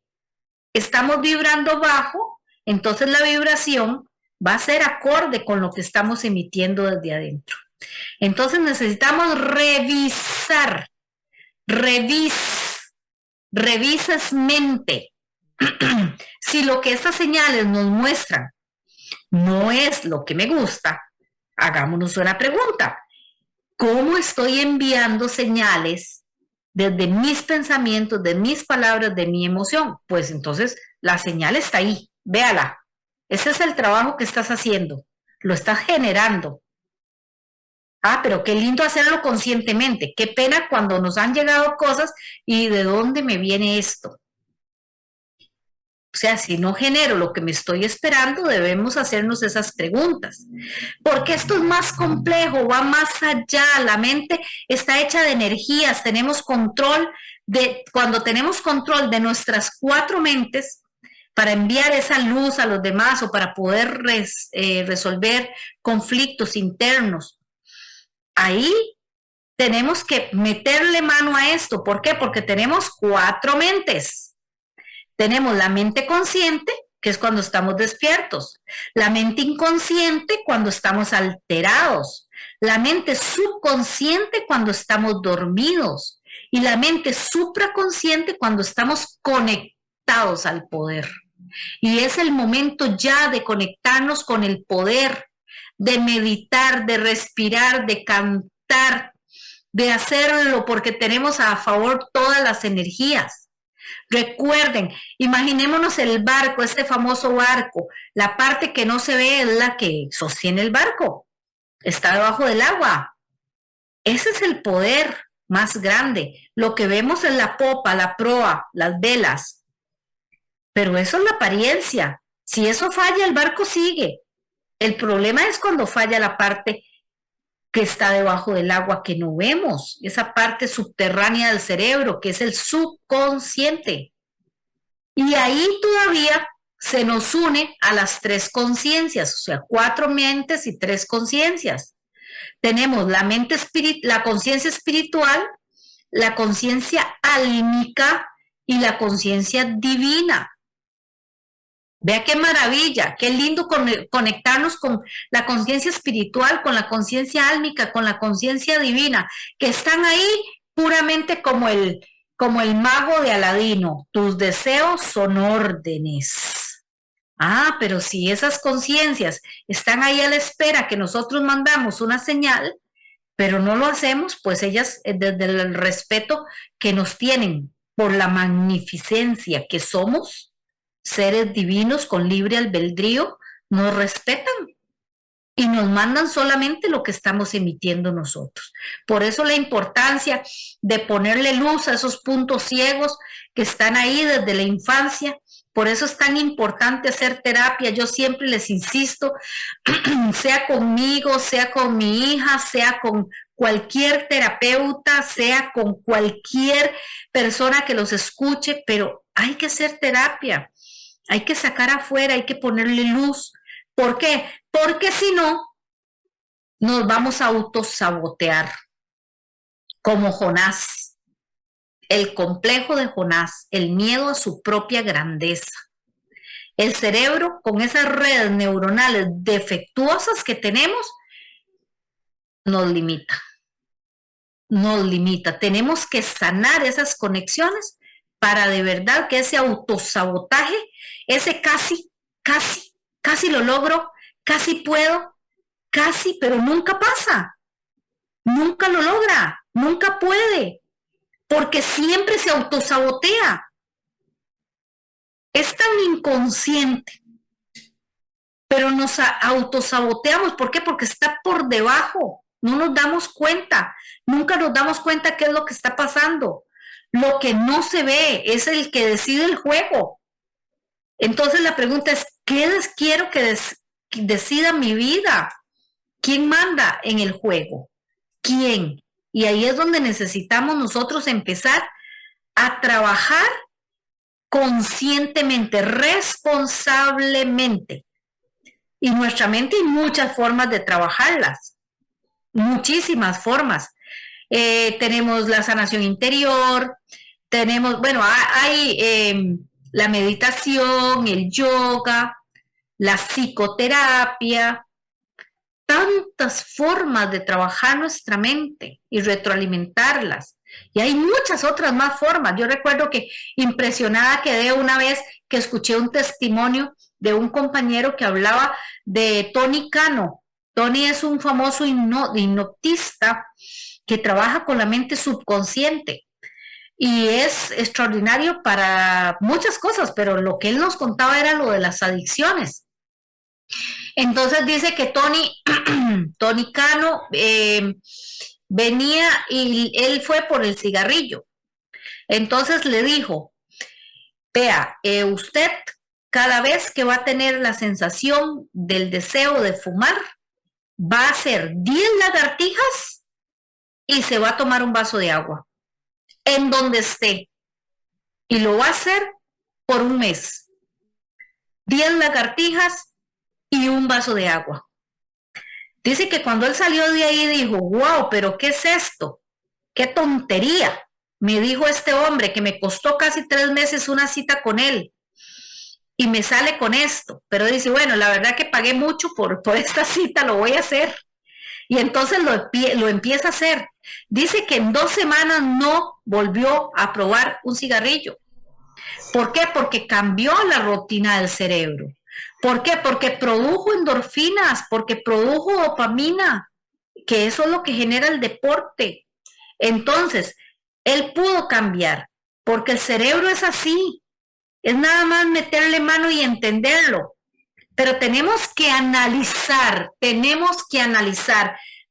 estamos vibrando bajo, entonces la vibración va a ser acorde con lo que estamos emitiendo desde adentro. Entonces necesitamos revisar, revisas mente. Si lo que estas señales nos muestran no es lo que me gusta, hagámonos una pregunta. ¿Cómo estoy enviando señales desde mis pensamientos, de mis palabras, de mi emoción? Pues entonces la señal está ahí, véala. Ese es el trabajo que estás haciendo, lo estás generando. Ah, pero qué lindo hacerlo conscientemente. Qué pena cuando nos han llegado cosas y ¿de dónde me viene esto? O sea, si no genero lo que me estoy esperando, debemos hacernos esas preguntas. Porque esto es más complejo, va más allá. La mente está hecha de energías. Tenemos control cuando tenemos control de nuestras 4 mentes para enviar esa luz a los demás o para poder resolver conflictos internos. Ahí tenemos que meterle mano a esto. ¿Por qué? Porque tenemos 4 mentes. Tenemos la mente consciente, que es cuando estamos despiertos, la mente inconsciente cuando estamos alterados, la mente subconsciente cuando estamos dormidos y la mente supraconsciente cuando estamos conectados al poder. Y es el momento ya de conectarnos con el poder, de meditar, de respirar, de cantar, de hacerlo porque tenemos a favor todas las energías. Recuerden, imaginémonos el barco, este famoso barco. La parte que no se ve es la que sostiene el barco. Está debajo del agua. Ese es el poder más grande. Lo que vemos es la popa, la proa, las velas. pero eso es la apariencia. Si eso falla, el barco sigue. El problema es cuando falla la parte que está debajo del agua que no vemos, esa parte subterránea del cerebro, que es el subconsciente. Y ahí todavía se nos une a las tres conciencias, o sea, 4 mentes y 3 conciencias. Tenemos la mente la conciencia espiritual, la conciencia álmica y la conciencia divina. Vea qué maravilla, qué lindo conectarnos con la conciencia espiritual, con la conciencia álmica, con la conciencia divina, que están ahí puramente como el mago de Aladino. Tus deseos son órdenes. Ah, pero si esas conciencias están ahí a la espera que nosotros mandamos una señal, pero no lo hacemos, pues ellas, desde el respeto que nos tienen por la magnificencia que somos, seres divinos con libre albedrío, nos respetan y nos mandan solamente lo que estamos emitiendo nosotros. Por eso la importancia de ponerle luz a esos puntos ciegos que están ahí desde la infancia. Por eso es tan importante hacer terapia. Yo siempre les insisto, sea conmigo, sea con mi hija, sea con cualquier terapeuta, sea con cualquier persona que los escuche, pero hay que hacer terapia. Hay que sacar afuera, hay que ponerle luz. ¿Por qué? Porque si no, nos vamos a autosabotear. Como Jonás, el complejo de Jonás, el miedo a su propia grandeza. El cerebro, con esas redes neuronales defectuosas que tenemos, nos limita. Nos limita. Tenemos que sanar esas conexiones para de verdad que ese autosabotaje, ese casi lo logro, casi puedo, casi, pero nunca pasa. Nunca lo logra, nunca puede, porque siempre se autosabotea. Es tan inconsciente, pero nos autosaboteamos. ¿Por qué? Porque está por debajo. No nos damos cuenta, nunca nos damos cuenta qué es lo que está pasando. Lo que no se ve es el que decide el juego. Entonces la pregunta es, ¿qué quiero que decida mi vida? ¿Quién manda en el juego? ¿Quién? Y ahí es donde necesitamos nosotros empezar a trabajar conscientemente, responsablemente. Y nuestra mente hay muchas formas de trabajarlas, muchísimas formas. Tenemos la sanación interior, tenemos, bueno, hay la meditación, el yoga, la psicoterapia, tantas formas de trabajar nuestra mente y retroalimentarlas. Y hay muchas otras más formas. Yo recuerdo que impresionada quedé una vez que escuché un testimonio de un compañero que hablaba de Tony Cano. Tony es un famoso hipnotista que trabaja con la mente subconsciente y es extraordinario para muchas cosas, pero lo que él nos contaba era lo de las adicciones. Entonces dice que Tony Cano venía y él fue por el cigarrillo. Entonces le dijo, vea, usted cada vez que va a tener la sensación del deseo de fumar, va a hacer 10 lagartijas y se va a tomar un vaso de agua en donde esté. Y lo va a hacer por un mes. 10 lagartijas y un vaso de agua. Dice que cuando él salió de ahí dijo, wow, pero ¿qué es esto? ¡Qué tontería! Me dijo este hombre que me costó casi 3 meses una cita con él y me sale con esto. Pero dice, bueno, la verdad que pagué mucho por esta cita, lo voy a hacer. Y entonces lo empieza a hacer. Dice que en 2 semanas no volvió a probar un cigarrillo. ¿Por qué? Porque cambió la rutina del cerebro. ¿Por qué? Porque produjo endorfinas, porque produjo dopamina, que eso es lo que genera el deporte. Entonces, él pudo cambiar, porque el cerebro es así. Es nada más meterle mano y entenderlo. Pero tenemos que analizar.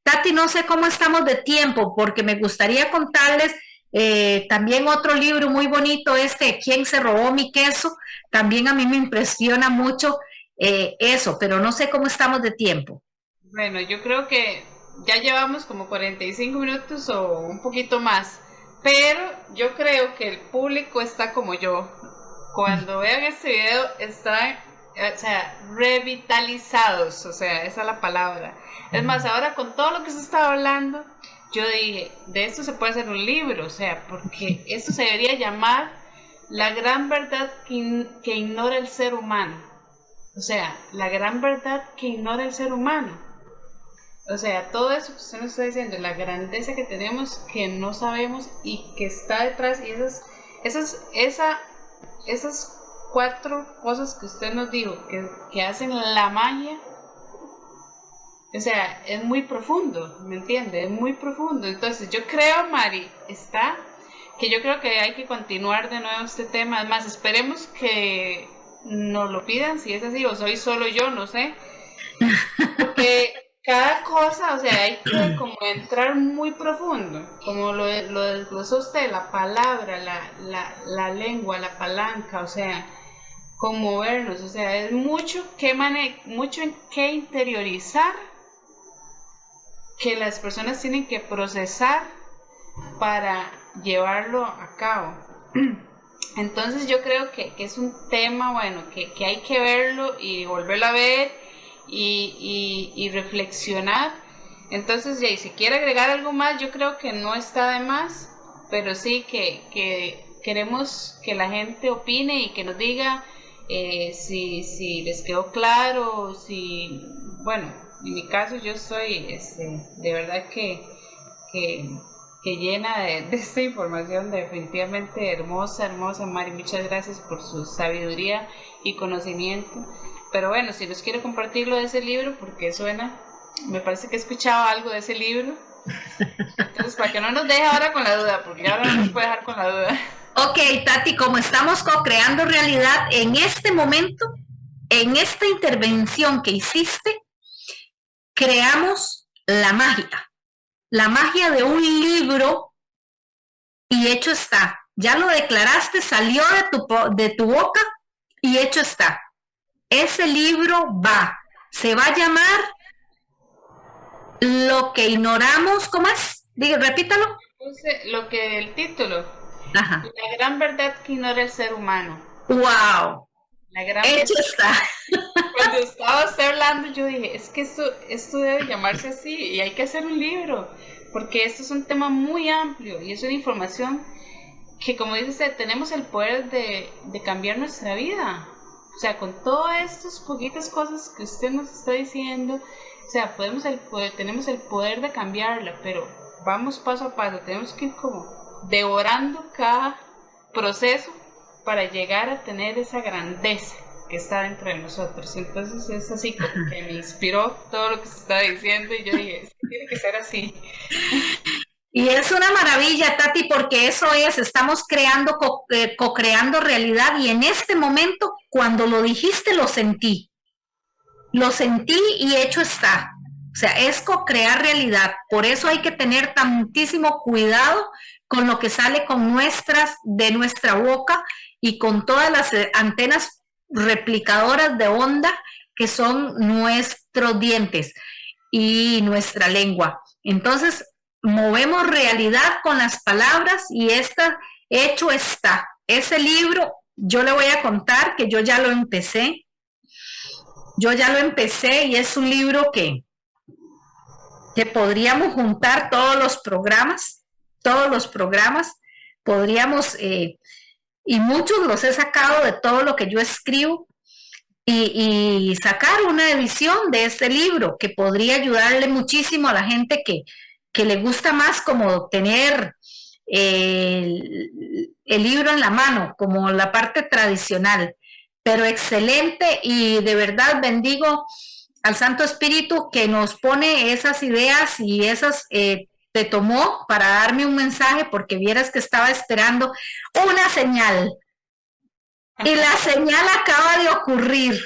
Tati, no sé cómo estamos de tiempo, porque me gustaría contarles También otro libro muy bonito, ¿Quién se robó mi queso? También a mí me impresiona mucho eso, pero no sé cómo estamos de tiempo.
Bueno, yo creo que ya llevamos como 45 minutos o un poquito más, pero yo creo que el público está como yo. Cuando vean este video están, o sea, revitalizados, o sea, esa es la palabra. Es más, ahora con todo lo que se está hablando, yo dije, de esto se puede hacer un libro, o sea, porque esto se debería llamar La gran verdad que ignora el ser humano. O sea, la gran verdad que ignora el ser humano. O sea, todo eso que usted nos está diciendo, la grandeza que tenemos, que no sabemos y que está detrás, y esas cuatro cosas que usted nos dijo, que hacen la magia, o sea, es muy profundo, ¿me entiende? Es muy profundo. Entonces, yo creo, Mari, que yo creo que hay que continuar de nuevo este tema. Además, esperemos que nos lo pidan, si es así, o soy solo yo, no sé. Porque cada cosa, o sea, hay que como entrar muy profundo, como lo desglosó usted, la palabra, la lengua, la palanca, o sea, conmovernos, o sea, es mucho mucho en qué interiorizar, que las personas tienen que procesar para llevarlo a cabo. Entonces yo creo que es un tema, bueno, que hay que verlo y volverlo a ver y reflexionar. Entonces, ya, y si quiere agregar algo más, yo creo que no está de más, pero sí que queremos que la gente opine y que nos diga si les quedó claro, si, bueno, en mi caso yo soy de verdad que llena de esta información definitivamente hermosa, hermosa, Mari. Muchas gracias por su sabiduría y conocimiento. Pero bueno, si nos quiere compartirlo de ese libro, porque me parece que he escuchado algo de ese libro. Entonces, para que no nos deje ahora con la duda, porque ahora no nos puede dejar con la duda.
Ok, Tati, como estamos co-creando realidad en este momento, en esta intervención que hiciste, creamos la magia de un libro y hecho está. Ya lo declaraste, salió de tu boca y hecho está. Ese libro se va a llamar Lo que ignoramos, ¿cómo es? Repítalo.
El título,
Ajá.
La gran verdad que ignora el ser humano.
¡Wow!
La gran
hecho está.
Cuando estaba usted hablando, yo dije, es que esto debe llamarse así y hay que hacer un libro, porque esto es un tema muy amplio y es una información que, como dice usted, tenemos el poder de cambiar nuestra vida. O sea, con todas estas poquitas cosas que usted nos está diciendo, o sea, tenemos el poder de cambiarla, pero vamos paso a paso, tenemos que ir como devorando cada proceso para llegar a tener esa grandeza que está dentro de nosotros. Entonces es así como que me inspiró todo lo que se está diciendo y yo dije, tiene que ser así.
Y es una maravilla, Tati, porque eso estamos co-creando realidad, y en este momento, cuando lo dijiste, lo sentí y hecho está. O sea, es co-crear realidad. Por eso hay que tener tantísimo cuidado con lo que sale de nuestra boca y con todas las antenas replicadoras de onda que son nuestros dientes y nuestra lengua. Entonces, movemos realidad con las palabras y hecho está. Ese libro, yo le voy a contar que yo ya lo empecé. Y es un libro que podríamos juntar todos los programas, podríamos, y muchos los he sacado de todo lo que yo escribo, y sacar una edición de este libro que podría ayudarle muchísimo a la gente que le gusta más como tener el libro en la mano, como la parte tradicional. Pero excelente, y de verdad bendigo al Santo Espíritu que nos pone esas ideas y esas te tomó para darme un mensaje, porque vieras que estaba esperando una señal. Y la señal acaba de ocurrir.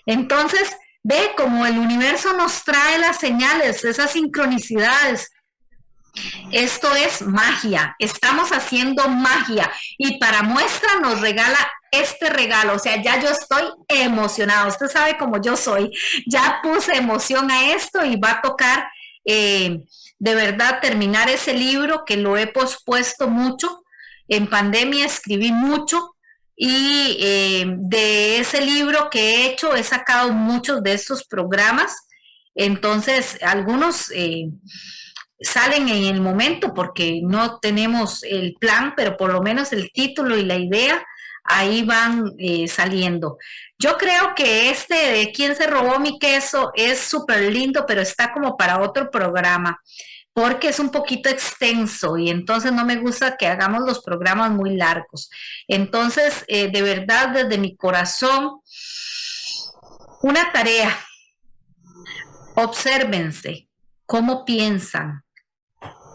Entonces, ve como el universo nos trae las señales, esas sincronicidades. Esto es magia, estamos haciendo magia y para muestra nos regala este regalo, o sea, ya yo estoy emocionada, usted sabe cómo yo soy, ya puse emoción a esto y va a tocar de verdad terminar ese libro que lo he pospuesto mucho, en pandemia escribí mucho y de ese libro que he hecho he sacado muchos de estos programas, entonces algunos salen en el momento porque no tenemos el plan, pero por lo menos el título y la idea ahí van saliendo. Yo creo que este de quién se robó mi queso es súper lindo, pero está como para otro programa, porque es un poquito extenso y entonces no me gusta que hagamos los programas muy largos. Entonces, de verdad, desde mi corazón, una tarea, obsérvense cómo piensan,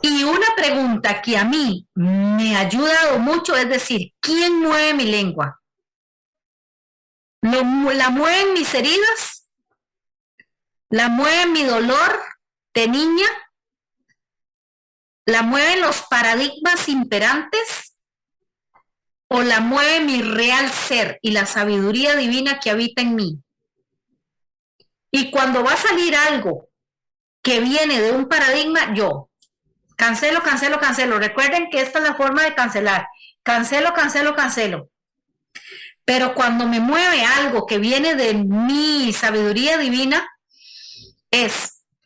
y una pregunta que a mí me ha ayudado mucho es decir, ¿quién mueve mi lengua? ¿La mueven mis heridas? ¿La mueve mi dolor de niña? ¿La mueven los paradigmas imperantes? ¿O la mueve mi real ser y la sabiduría divina que habita en mí? Y cuando va a salir algo que viene de un paradigma, yo cancelo, cancelo, cancelo. Recuerden que esta es la forma de cancelar. Cancelo, cancelo, cancelo. Pero cuando me mueve algo que viene de mi sabiduría divina,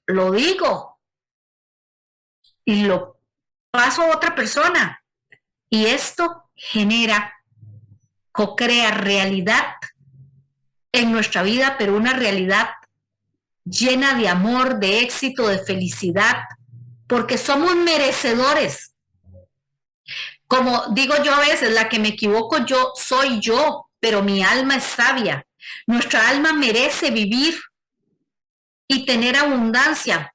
lo digo y lo paso a otra persona. Y esto genera, co-crea realidad en nuestra vida, pero una realidad llena de amor, de éxito, de felicidad, porque somos merecedores. Como digo yo a veces, la que me equivoco yo soy yo, pero mi alma es sabia. Nuestra alma merece vivir y tener abundancia.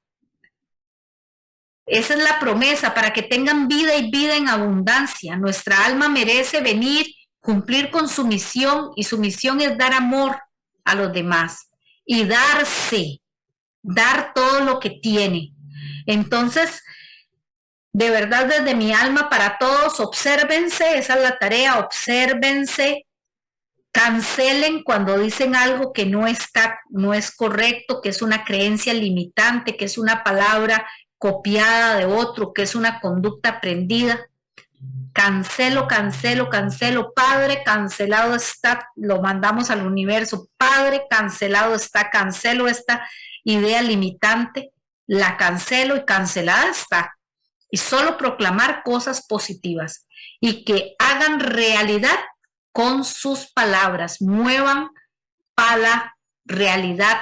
Esa es la promesa, para que tengan vida y vida en abundancia. Nuestra alma merece venir, cumplir con su misión, y su misión es dar amor a los demás y darse, dar todo lo que tiene. Entonces, de verdad, desde mi alma para todos, obsérvense, esa es la tarea, obsérvense, cancelen cuando dicen algo que no es correcto, que es una creencia limitante, que es una palabra copiada de otro, que es una conducta aprendida. Cancelo, cancelo, cancelo. Padre, cancelado está, lo mandamos al universo. Padre, cancelado está, cancelo esta idea limitante, la cancelo y cancelada está. Y solo proclamar cosas positivas y que hagan realidad con sus palabras, muevan a la realidad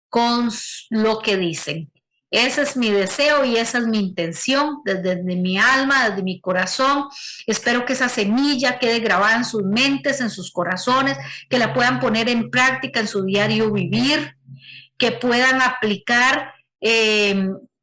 con lo que dicen. Ese es mi deseo y esa es mi intención desde mi alma, desde mi corazón. Espero que esa semilla quede grabada en sus mentes, en sus corazones, que la puedan poner en práctica en su diario vivir, que puedan aplicar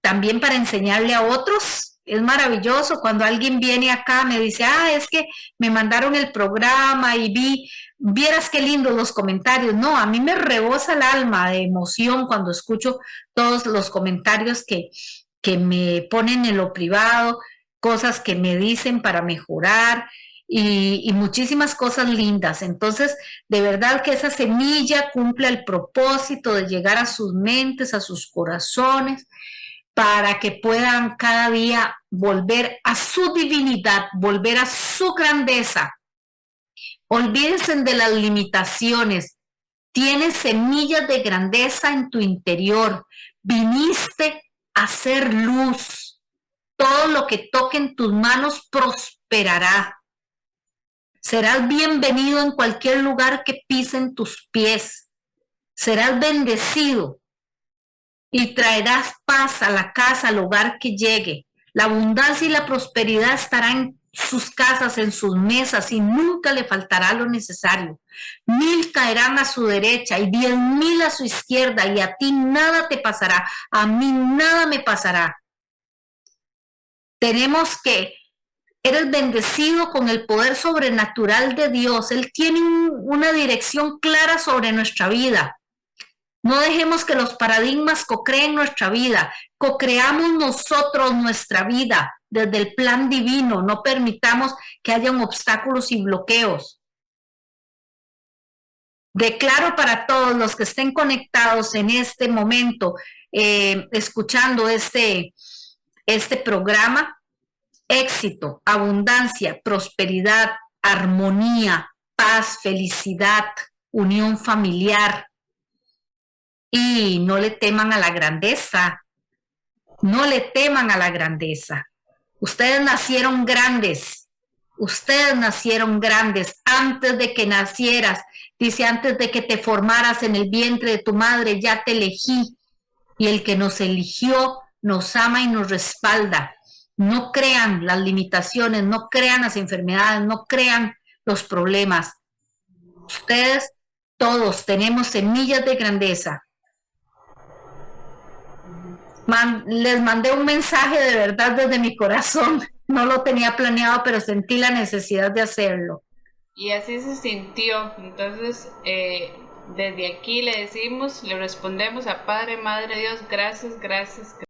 también para enseñarle a otros. Es maravilloso cuando alguien viene acá, me dice, es que me mandaron el programa y vieras qué lindos los comentarios. No, a mí me rebosa el alma de emoción cuando escucho todos los comentarios que me ponen en lo privado, cosas que me dicen para mejorar y muchísimas cosas lindas. Entonces, de verdad que esa semilla cumple el propósito de llegar a sus mentes, a sus corazones, para que puedan cada día volver a su divinidad, volver a su grandeza. Olvídense de las limitaciones. Tienes semillas de grandeza en tu interior. Viniste a ser luz. Todo lo que toque en tus manos prosperará. Serás bienvenido en cualquier lugar que pisen tus pies. Serás bendecido y traerás paz a la casa, al hogar que llegue. La abundancia y la prosperidad estarán en sus casas, en sus mesas, y nunca le faltará lo necesario. 1000 caerán a su derecha y 10,000 a su izquierda, y a ti nada te pasará, a mí nada me pasará. Eres bendecido con el poder sobrenatural de Dios. Él tiene una dirección clara sobre nuestra vida. No dejemos que los paradigmas co-creen nuestra vida, co-creamos nosotros nuestra vida desde el plan divino, no permitamos que hayan obstáculos y bloqueos. Declaro para todos los que estén conectados en este momento, escuchando este programa, éxito, abundancia, prosperidad, armonía, paz, felicidad, unión familiar. Y no le teman a la grandeza, no le teman a la grandeza. Ustedes nacieron grandes antes de que nacieras. Dice, antes de que te formaras en el vientre de tu madre, ya te elegí. Y el que nos eligió nos ama y nos respalda. No crean las limitaciones, no crean las enfermedades, no crean los problemas. Ustedes todos tenemos semillas de grandeza. Les mandé un mensaje de verdad desde mi corazón. No lo tenía planeado, pero sentí la necesidad de hacerlo.
Y así se sintió. Entonces, desde aquí le decimos, le respondemos a Padre, Madre Dios, gracias, gracias, gracias.